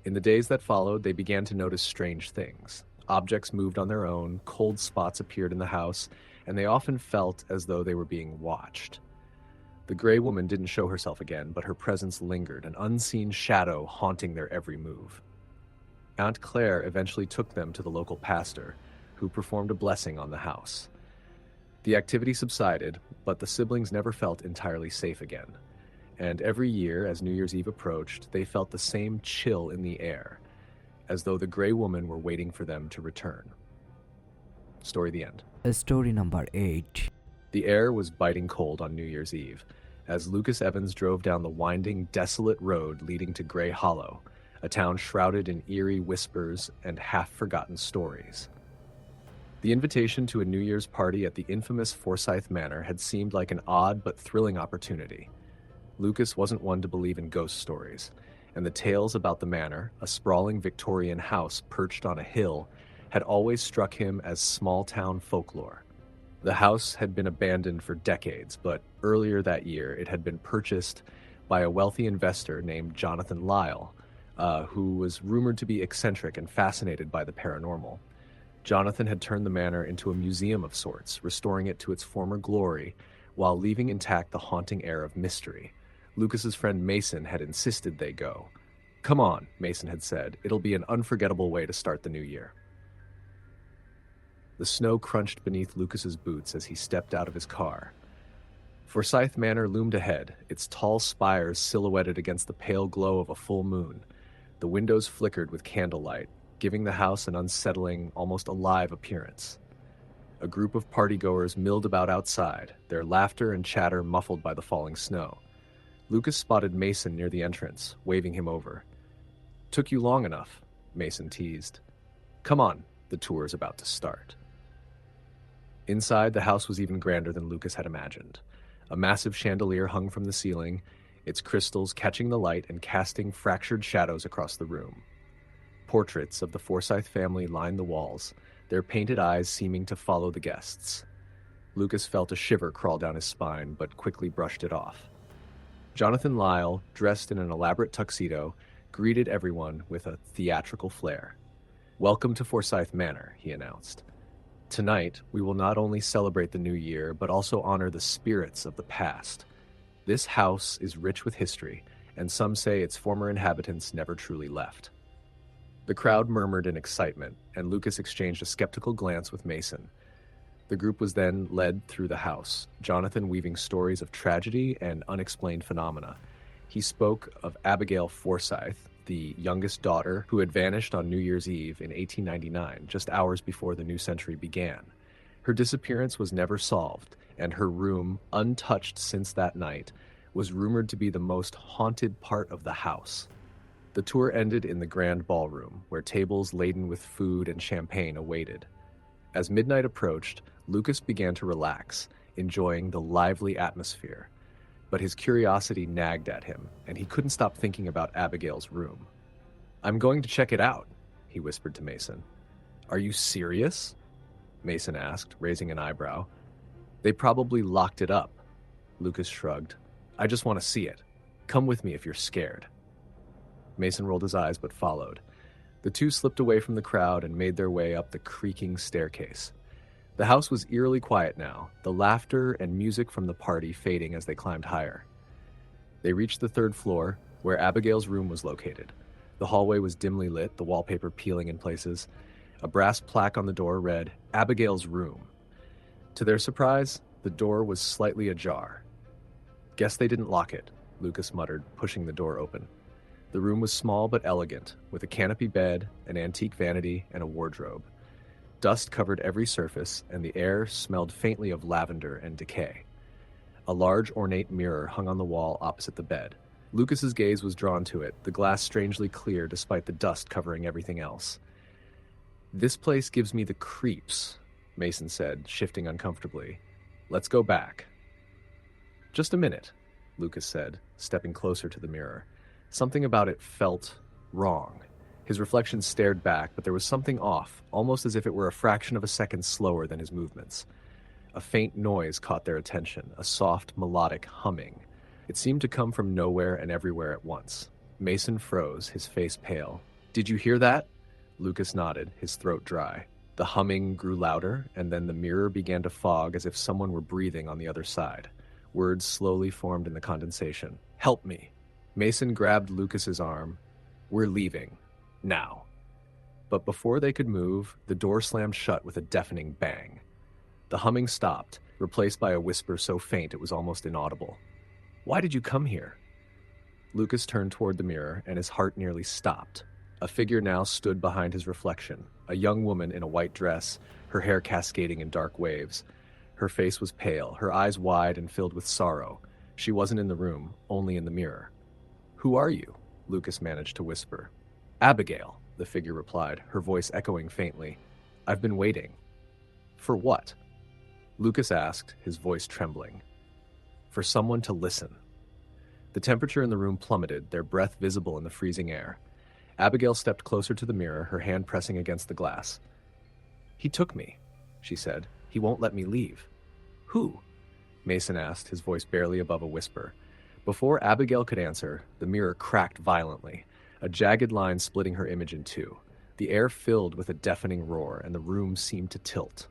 In the days that followed, they began to notice strange things. Objects moved on their own, cold spots appeared in the house, and they often felt as though they were being watched. The gray woman didn't show herself again, but her presence lingered, an unseen shadow haunting their every move. Aunt Claire eventually took them to the local pastor, who performed a blessing on the house. The activity subsided, but the siblings never felt entirely safe again. And every year, as New Year's Eve approached, they felt the same chill in the air, as though the gray woman were waiting for them to return. Story the end. Story number 8. The air was biting cold on New Year's Eve, as Lucas Evans drove down the winding, desolate road leading to Gray Hollow, a town shrouded in eerie whispers and half-forgotten stories. The invitation to a New Year's party at the infamous Forsyth Manor had seemed like an odd but thrilling opportunity. Lucas wasn't one to believe in ghost stories, and the tales about the manor, a sprawling Victorian house perched on a hill, had always struck him as small-town folklore. The house had been abandoned for decades, but earlier that year it had been purchased by a wealthy investor named Jonathan Lyle, who was rumored to be eccentric and fascinated by the paranormal. Jonathan had turned the manor into a museum of sorts, restoring it to its former glory while leaving intact the haunting air of mystery. Lucas's friend Mason had insisted they go. "Come on," Mason had said. "It'll be an unforgettable way to start the new year." The snow crunched beneath Lucas's boots as he stepped out of his car. Forsyth Manor loomed ahead, its tall spires silhouetted against the pale glow of a full moon. The windows flickered with candlelight, giving the house an unsettling, almost alive appearance. A group of partygoers milled about outside, their laughter and chatter muffled by the falling snow. Lucas spotted Mason near the entrance, waving him over. "Took you long enough," Mason teased. "Come on, the tour is about to start." Inside, the house was even grander than Lucas had imagined. A massive chandelier hung from the ceiling, its crystals catching the light and casting fractured shadows across the room. Portraits of the Forsyth family lined the walls, their painted eyes seeming to follow the guests. Lucas felt a shiver crawl down his spine, but quickly brushed it off. Jonathan Lyle, dressed in an elaborate tuxedo, greeted everyone with a theatrical flair. "Welcome to Forsyth Manor," he announced. "Tonight, we will not only celebrate the new year, but also honor the spirits of the past. This house is rich with history, and some say its former inhabitants never truly left." The crowd murmured in excitement, and Lucas exchanged a skeptical glance with Mason. The group was then led through the house, Jonathan weaving stories of tragedy and unexplained phenomena. He spoke of Abigail Forsyth, the youngest daughter who had vanished on New Year's Eve in 1899, just hours before the new century began. Her disappearance was never solved, and her room, untouched since that night, was rumored to be the most haunted part of the house. The tour ended in the grand ballroom, where tables laden with food and champagne awaited. As midnight approached, Lucas began to relax, enjoying the lively atmosphere. But his curiosity nagged at him, and he couldn't stop thinking about Abigail's room. "I'm going to check it out," he whispered to Mason. "Are you serious?" Mason asked, raising an eyebrow. "They probably locked it up." Lucas shrugged. "I just want to see it. Come with me if you're scared." Mason rolled his eyes but followed. The two slipped away from the crowd and made their way up the creaking staircase. The house was eerily quiet now, the laughter and music from the party fading as they climbed higher. They reached the third floor, where Abigail's room was located. The hallway was dimly lit, the wallpaper peeling in places. A brass plaque on the door read, "Abigail's Room." To their surprise, the door was slightly ajar. "Guess they didn't lock it," Lucas muttered, pushing the door open. The room was small but elegant, with a canopy bed, an antique vanity, and a wardrobe. Dust covered every surface, and the air smelled faintly of lavender and decay. A large ornate mirror hung on the wall opposite the bed. Lucas's gaze was drawn to it, the glass strangely clear despite the dust covering everything else. "This place gives me the creeps," Mason said, shifting uncomfortably. "Let's go back." "Just a minute," Lucas said, stepping closer to the mirror. Something about it felt wrong. His reflection stared back, but there was something off, almost as if it were a fraction of a second slower than his movements. A faint noise caught their attention, a soft, melodic humming. It seemed to come from nowhere and everywhere at once. Mason froze, his face pale. "Did you hear that?" Lucas nodded, his throat dry. The humming grew louder, and then the mirror began to fog as if someone were breathing on the other side. Words slowly formed in the condensation. "Help me." Mason grabbed Lucas's arm. "We're leaving. Now." But before they could move, the door slammed shut with a deafening bang. The humming stopped, replaced by a whisper so faint it was almost inaudible. "Why did you come here?" Lucas turned toward the mirror, and his heart nearly stopped. A figure now stood behind his reflection, a young woman in a white dress, her hair cascading in dark waves. Her face was pale, her eyes wide and filled with sorrow. She wasn't in the room, only in the mirror. "Who are you?" Lucas managed to whisper. "Abigail," the figure replied, her voice echoing faintly. "I've been waiting." "For what?" Lucas asked, his voice trembling. "For someone to listen." The temperature in the room plummeted, their breath visible in the freezing air. Abigail stepped closer to the mirror, her hand pressing against the glass. "He took me," she said. "He won't let me leave." "Who?" Mason asked, his voice barely above a whisper. Before Abigail could answer, the mirror cracked violently, a jagged line splitting her image in two. The air filled with a deafening roar, and the room seemed to tilt.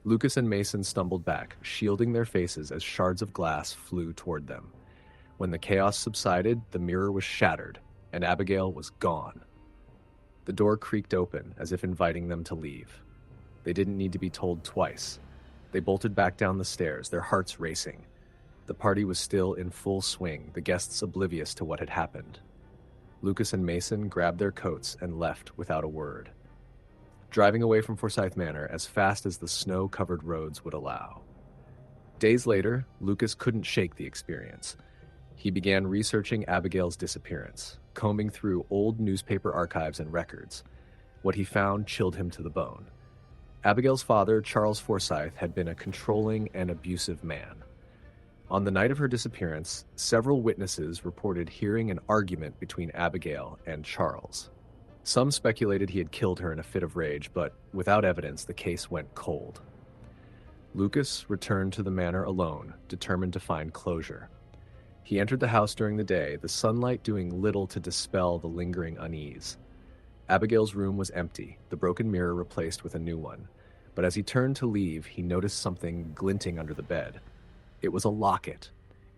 Lucas and Mason stumbled back, shielding their faces as shards of glass flew toward them. When the chaos subsided, the mirror was shattered, and Abigail was gone. The door creaked open, as if inviting them to leave. They didn't need to be told twice. They bolted back down the stairs, their hearts racing. The party was still in full swing, the guests oblivious to what had happened. Lucas and Mason grabbed their coats and left without a word, driving away from Forsyth Manor as fast as the snow-covered roads would allow. Days later, Lucas couldn't shake the experience. He began researching Abigail's disappearance, combing through old newspaper archives and records. What he found chilled him to the bone. Abigail's father, Charles Forsyth, had been a controlling and abusive man. On the night of her disappearance, several witnesses reported hearing an argument between Abigail and Charles. Some speculated he had killed her in a fit of rage, but without evidence, the case went cold. Lucas returned to the manor alone, determined to find closure. He entered the house during the day, the sunlight doing little to dispel the lingering unease. Abigail's room was empty, the broken mirror replaced with a new one. But as he turned to leave, he noticed something glinting under the bed. It was a locket,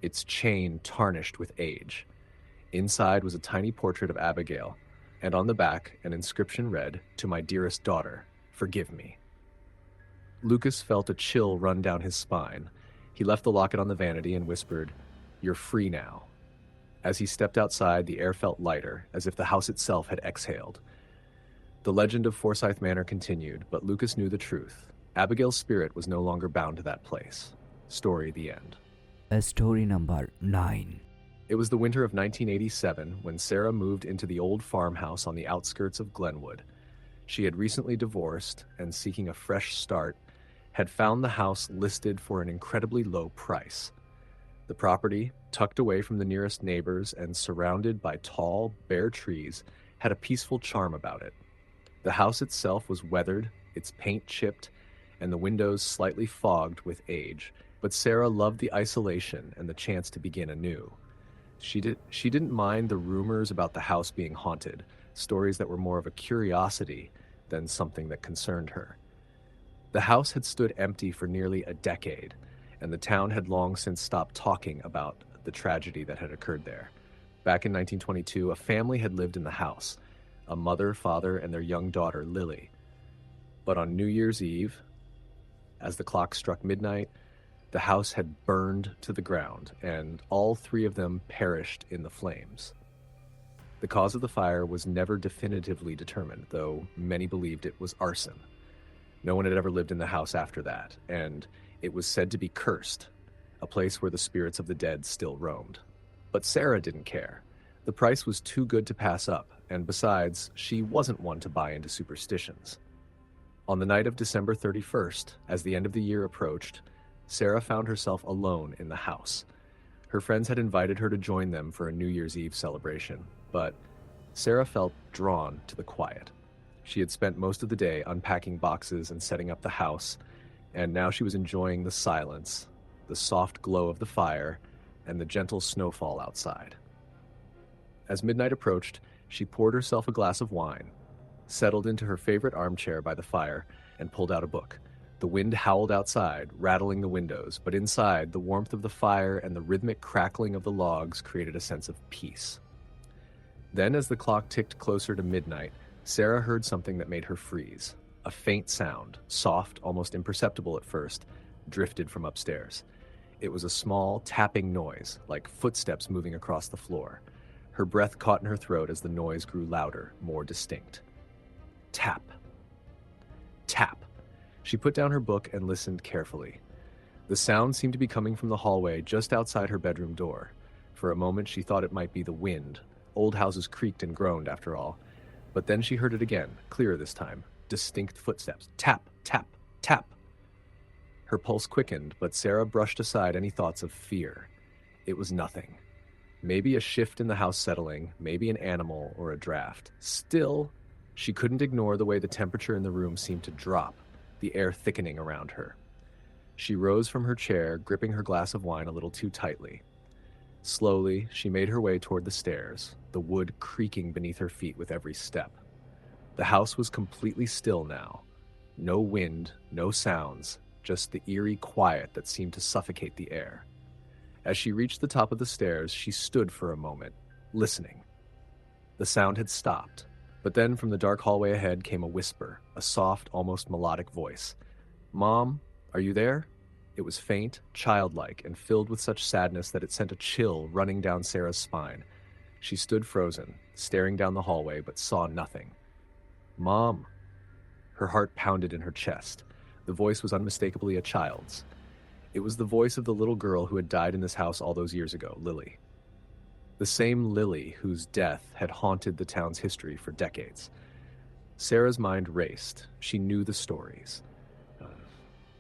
its chain tarnished with age. Inside was a tiny portrait of Abigail, and on the back an inscription read, "To my dearest daughter, forgive me." Lucas felt a chill run down his spine. He left the locket on the vanity and whispered, "You're free now." As he stepped outside, the air felt lighter, as if the house itself had exhaled. The legend of Forsyth Manor continued, but Lucas knew the truth. Abigail's spirit was no longer bound to that place. Story the end. Story number 9. It was the winter of 1987 when Sarah moved into the old farmhouse on the outskirts of Glenwood. She had recently divorced and, seeking a fresh start, had found the house listed for an incredibly low price. The property, tucked away from the nearest neighbors and surrounded by tall, bare trees, had a peaceful charm about it. The house itself was weathered, its paint chipped, and the windows slightly fogged with age, but Sarah loved the isolation and the chance to begin anew. She didn't mind the rumors about the house being haunted, stories that were more of a curiosity than something that concerned her. The house had stood empty for nearly a decade, and the town had long since stopped talking about the tragedy that had occurred there. Back in 1922, a family had lived in the house, a mother, father, and their young daughter, Lily. But on New Year's Eve, as the clock struck midnight, the house had burned to the ground, and all three of them perished in the flames. The cause of the fire was never definitively determined, though many believed it was arson. No one had ever lived in the house after that, and it was said to be cursed, a place where the spirits of the dead still roamed. But Sarah didn't care. The price was too good to pass up, and besides, she wasn't one to buy into superstitions. On the night of December 31st, as the end of the year approached, Sarah found herself alone in the house. Her friends had invited her to join them for a New Year's Eve celebration, but Sarah felt drawn to the quiet. She had spent most of the day unpacking boxes and setting up the house, and now she was enjoying the silence, the soft glow of the fire, and the gentle snowfall outside. As midnight approached, she poured herself a glass of wine, settled into her favorite armchair by the fire, and pulled out a book. The wind howled outside, rattling the windows, but inside, the warmth of the fire and the rhythmic crackling of the logs created a sense of peace. Then, as the clock ticked closer to midnight, Sarah heard something that made her freeze. A faint sound, soft, almost imperceptible at first, drifted from upstairs. It was a small, tapping noise, like footsteps moving across the floor. Her breath caught in her throat as the noise grew louder, more distinct. Tap. Tap. She put down her book and listened carefully. The sound seemed to be coming from the hallway just outside her bedroom door. For a moment she thought it might be the wind. Old houses creaked and groaned, after all. But then she heard it again, clearer this time. Distinct footsteps. Tap, tap, tap. Her pulse quickened, but Sarah brushed aside any thoughts of fear. It was nothing. Maybe a shift in the house settling, maybe an animal or a draft. Still, she couldn't ignore the way the temperature in the room seemed to drop, the air thickening around her. She rose from her chair, gripping her glass of wine a little too tightly. Slowly, she made her way toward the stairs, the wood creaking beneath her feet with every step. The house was completely still now. No wind, no sounds, just the eerie quiet that seemed to suffocate the air. As she reached the top of the stairs, she stood for a moment, listening. The sound had stopped, but then from the dark hallway ahead came a whisper, a soft, almost melodic voice. "Mom, are you there?" It was faint, childlike, and filled with such sadness that it sent a chill running down Sarah's spine. She stood frozen, staring down the hallway, but saw nothing. "Mom." Her heart pounded in her chest. The voice was unmistakably a child's. It was the voice of the little girl who had died in this house all those years ago, Lily. The same Lily whose death had haunted the town's history for decades. Sarah's mind raced. She knew the stories.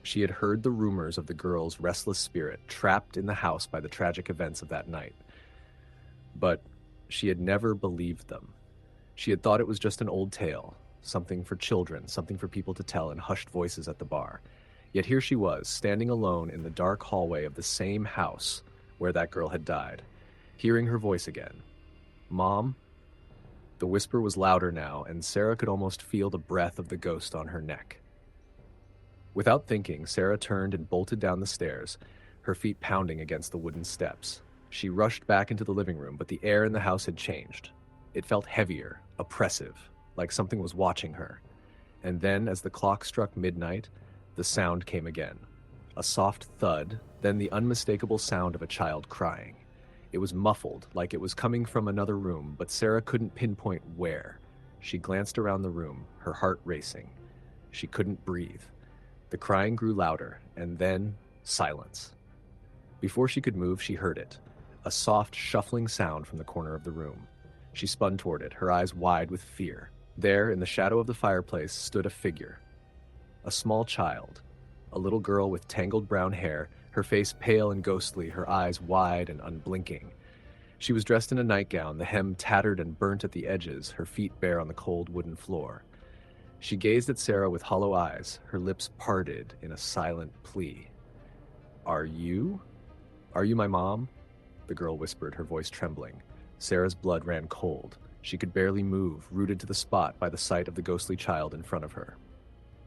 She had heard the rumors of the girl's restless spirit trapped in the house by the tragic events of that night. But she had never believed them. She had thought it was just an old tale, something for children, something for people to tell in hushed voices at the bar. Yet here she was, standing alone in the dark hallway of the same house where that girl had died, hearing her voice again. "Mom?" The whisper was louder now, and Sarah could almost feel the breath of the ghost on her neck. Without thinking, Sarah turned and bolted down the stairs, her feet pounding against the wooden steps. She rushed back into the living room, but the air in the house had changed. It felt heavier, oppressive, like something was watching her. And then, as the clock struck midnight, the sound came again. A soft thud, then the unmistakable sound of a child crying. It was muffled, like it was coming from another room, but Sarah couldn't pinpoint where. She glanced around the room, her heart racing. She couldn't breathe. The crying grew louder, and then silence. Before she could move, she heard it. A soft, shuffling sound from the corner of the room. She spun toward it, her eyes wide with fear. There, in the shadow of the fireplace, stood a figure. A small child. A little girl with tangled brown hair, her face pale and ghostly, her eyes wide and unblinking. She was dressed in a nightgown, the hem tattered and burnt at the edges, her feet bare on the cold wooden floor. She gazed at Sarah with hollow eyes, her lips parted in a silent plea. Are you my mom?" the girl whispered, her voice trembling. Sarah's blood ran cold. She could barely move, rooted to the spot by the sight of the ghostly child in front of her.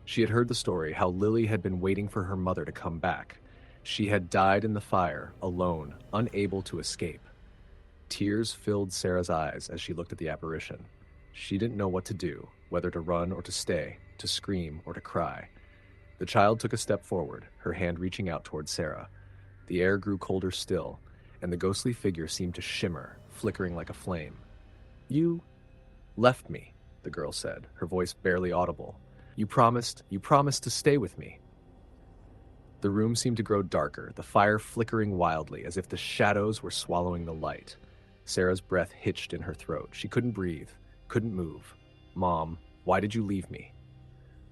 She had heard the story, how Lily had been waiting for her mother to come back. She had died in the fire, alone, unable to escape. Tears filled Sarah's eyes as she looked at the apparition. She didn't know what to do, whether to run or to stay, to scream or to cry. The child took a step forward, her hand reaching out toward Sarah. The air grew colder still, and the ghostly figure seemed to shimmer, flickering like a flame. "You left me," the girl said, her voice barely audible. You promised to stay with me." The room seemed to grow darker, the fire flickering wildly, as if the shadows were swallowing the light. Sarah's breath hitched in her throat. She couldn't breathe, couldn't move. "Mom, why did you leave me?"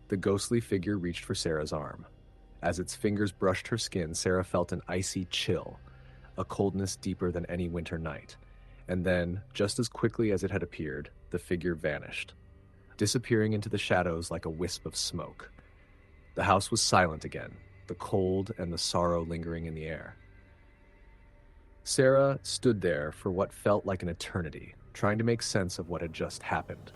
The ghostly figure reached for Sarah's arm. As its fingers brushed her skin, Sarah felt an icy chill, a coldness deeper than any winter night. And then, just as quickly as it had appeared, the figure vanished, disappearing into the shadows like a wisp of smoke. The house was silent again, the cold and the sorrow lingering in the air. Sarah stood there for what felt like an eternity, trying to make sense of what had just happened.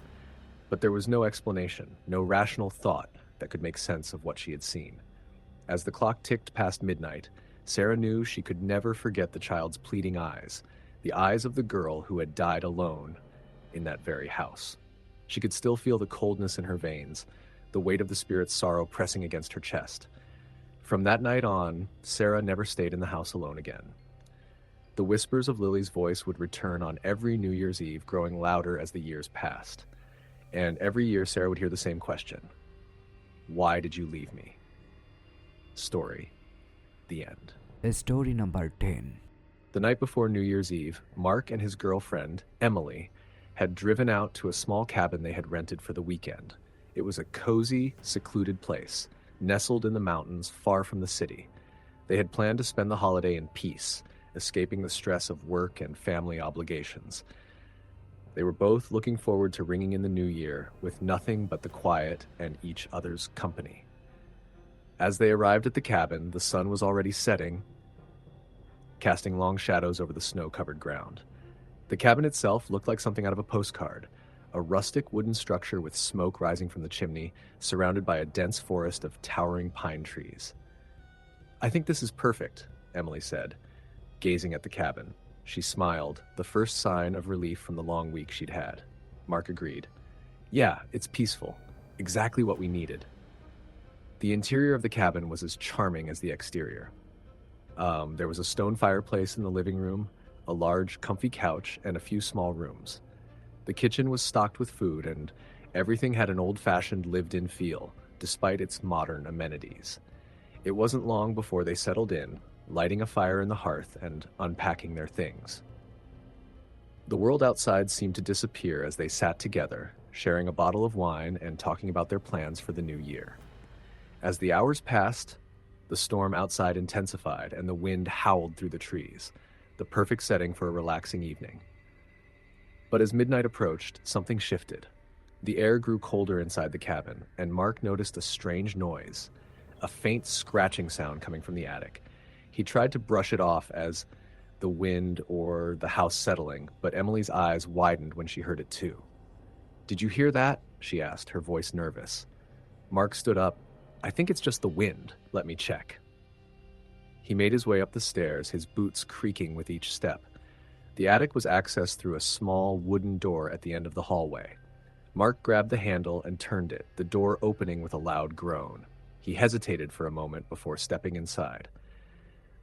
But there was no explanation, no rational thought that could make sense of what she had seen. As the clock ticked past midnight, Sarah knew she could never forget the child's pleading eyes, the eyes of the girl who had died alone in that very house. She could still feel the coldness in her veins, the weight of the spirit's sorrow pressing against her chest. From that night on, Sarah never stayed in the house alone again. The whispers of Lily's voice would return on every New Year's Eve, growing louder as the years passed. And every year, Sarah would hear the same question. Why did you leave me? Story. The end. Story number 10. The night before New Year's Eve, Mark and his girlfriend, Emily, had driven out to a small cabin they had rented for the weekend. It was a cozy, secluded place, nestled in the mountains far from the city. They had planned to spend the holiday in peace, escaping the stress of work and family obligations. They were both looking forward to ringing in the new year with nothing but the quiet and each other's company. As they arrived at the cabin, the sun was already setting, casting long shadows over the snow-covered ground. The cabin itself looked like something out of a postcard, a rustic wooden structure with smoke rising from the chimney, surrounded by a dense forest of towering pine trees. "I think this is perfect," Emily said, gazing at the cabin. She smiled, the first sign of relief from the long week she'd had. Mark agreed. "Yeah, it's peaceful. Exactly what we needed." The interior of the cabin was as charming as the exterior. There was a stone fireplace in the living room, a large, comfy couch, and a few small rooms. The kitchen was stocked with food, and everything had an old-fashioned, lived-in feel, despite its modern amenities. It wasn't long before they settled in, lighting a fire in the hearth and unpacking their things. The world outside seemed to disappear as they sat together, sharing a bottle of wine and talking about their plans for the new year. As the hours passed, the storm outside intensified and the wind howled through the trees, the perfect setting for a relaxing evening. But as midnight approached, something shifted. The air grew colder inside the cabin, and Mark noticed a strange noise, a faint scratching sound coming from the attic. He tried to brush it off as the wind or the house settling, but Emily's eyes widened when she heard it too. "Did you hear that?" she asked, her voice nervous. Mark stood up. "I think it's just the wind. Let me check." He made his way up the stairs, his boots creaking with each step. The attic was accessed through a small wooden door at the end of the hallway. Mark grabbed the handle and turned it, the door opening with a loud groan. He hesitated for a moment before stepping inside.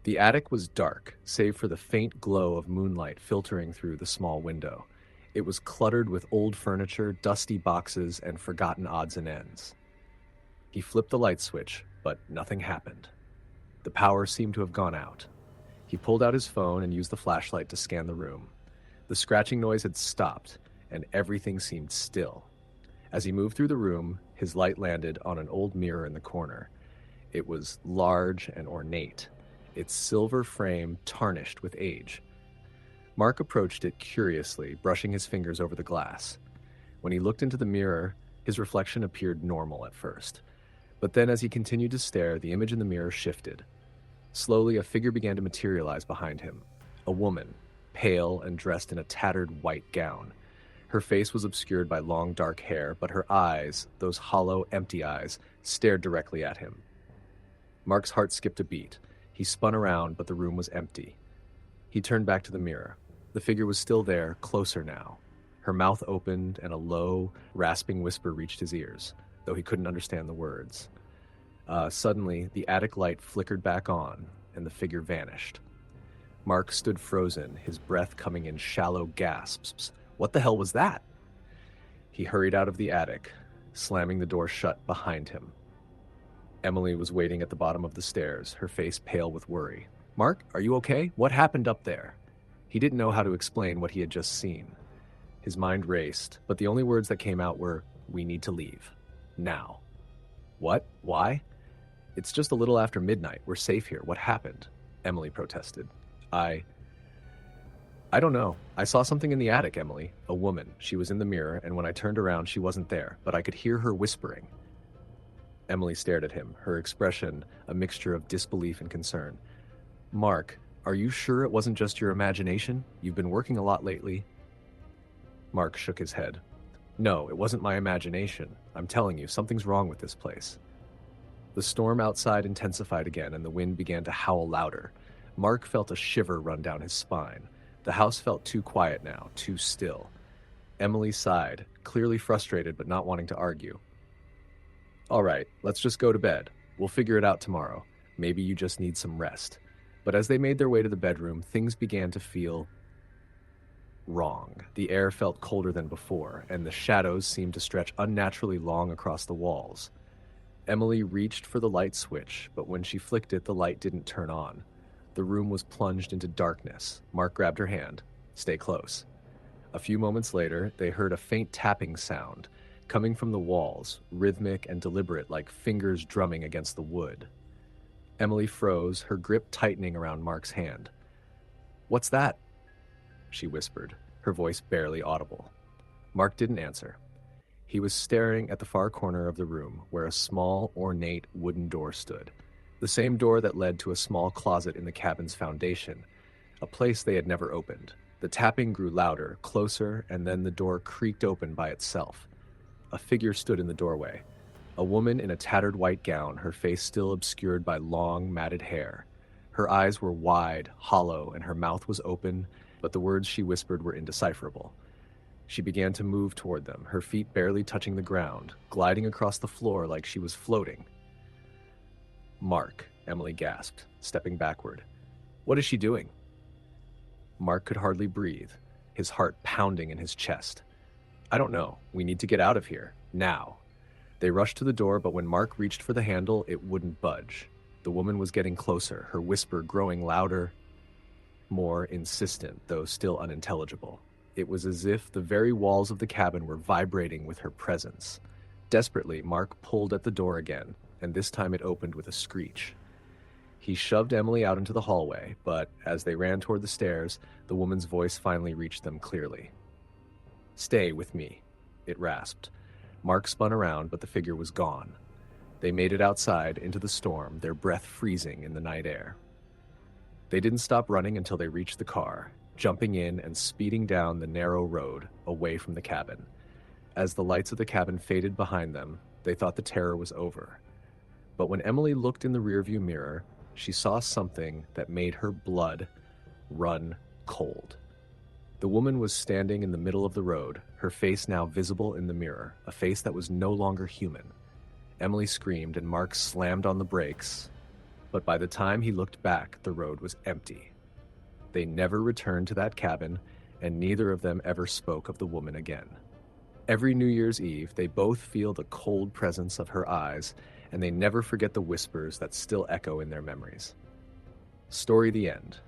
The attic was dark, save for the faint glow of moonlight filtering through the small window. It was cluttered with old furniture, dusty boxes, and forgotten odds and ends. He flipped the light switch, but nothing happened. The power seemed to have gone out. He pulled out his phone and used the flashlight to scan the room. The scratching noise had stopped, and everything seemed still. As he moved through the room, his light landed on an old mirror in the corner. It was large and ornate, its silver frame tarnished with age. Mark approached it curiously, brushing his fingers over the glass. When he looked into the mirror, his reflection appeared normal at first. But then as he continued to stare, the image in the mirror shifted. Slowly, a figure began to materialize behind him. A woman, pale and dressed in a tattered white gown. Her face was obscured by long dark hair, but her eyes, those hollow, empty eyes, stared directly at him. Mark's heart skipped a beat. He spun around, but the room was empty. He turned back to the mirror. The figure was still there, closer now. Her mouth opened, and a low, rasping whisper reached his ears, though he couldn't understand the words. Suddenly, the attic light flickered back on, and the figure vanished. Mark stood frozen, his breath coming in shallow gasps. What the hell was that? He hurried out of the attic, slamming the door shut behind him. Emily was waiting at the bottom of the stairs, her face pale with worry. "Mark, are you okay? What happened up there?" He didn't know how to explain what he had just seen. His mind raced, but the only words that came out were, "We need to leave. Now." "What? Why?" "It's just a little after midnight. We're safe here. What happened?" Emily protested. I I don't know. I saw something in the attic, Emily. A woman. She was in the mirror, and when I turned around, she wasn't there, but I could hear her whispering. Emily stared at him, her expression a mixture of disbelief and concern. Mark, are you sure it wasn't just your imagination? You've been working a lot lately. Mark shook his head. No, it wasn't my imagination. I'm telling you, something's wrong with this place. The storm outside intensified again, and the wind began to howl louder. Mark felt a shiver run down his spine. The house felt too quiet now, too still. Emily sighed, clearly frustrated but not wanting to argue. All right, let's just go to bed. We'll figure it out tomorrow. Maybe you just need some rest. But as they made their way to the bedroom, things began to feel wrong. The air felt colder than before, and the shadows seemed to stretch unnaturally long across the walls. Emily reached for the light switch, but when she flicked it, the light didn't turn on. The room was plunged into darkness. Mark grabbed her hand. Stay close. A few moments later, they heard a faint tapping sound coming from the walls, rhythmic and deliberate like fingers drumming against the wood. Emily froze, her grip tightening around Mark's hand. What's that? She whispered, her voice barely audible. Mark didn't answer. He was staring at the far corner of the room where a small, ornate wooden door stood. The same door that led to a small closet in the cabin's foundation, a place they had never opened. The tapping grew louder, closer, and then the door creaked open by itself. A figure stood in the doorway. A woman in a tattered white gown, her face still obscured by long, matted hair. Her eyes were wide, hollow, and her mouth was open, but the words she whispered were indecipherable. She began to move toward them, her feet barely touching the ground, gliding across the floor like she was floating. Mark, Emily gasped, stepping backward. What is she doing? Mark could hardly breathe, his heart pounding in his chest. I don't know. We need to get out of here. Now. They rushed to the door, but when Mark reached for the handle, it wouldn't budge. The woman was getting closer, her whisper growing louder, more insistent, though still unintelligible. It was as if the very walls of the cabin were vibrating with her presence. Desperately, Mark pulled at the door again, and this time it opened with a screech. He shoved Emily out into the hallway, but as they ran toward the stairs, the woman's voice finally reached them clearly. Stay with me, it rasped. Mark spun around, but the figure was gone. They made it outside into the storm, their breath freezing in the night air. They didn't stop running until they reached the car, jumping in and speeding down the narrow road away from the cabin. As the lights of the cabin faded behind them, they thought the terror was over. But when Emily looked in the rearview mirror, she saw something that made her blood run cold. The woman was standing in the middle of the road, her face now visible in the mirror, a face that was no longer human. Emily screamed and Mark slammed on the brakes, but by the time he looked back, the road was empty. They never returned to that cabin, and neither of them ever spoke of the woman again. Every New Year's Eve, they both feel the cold presence of her eyes, and they never forget the whispers that still echo in their memories. Story the end.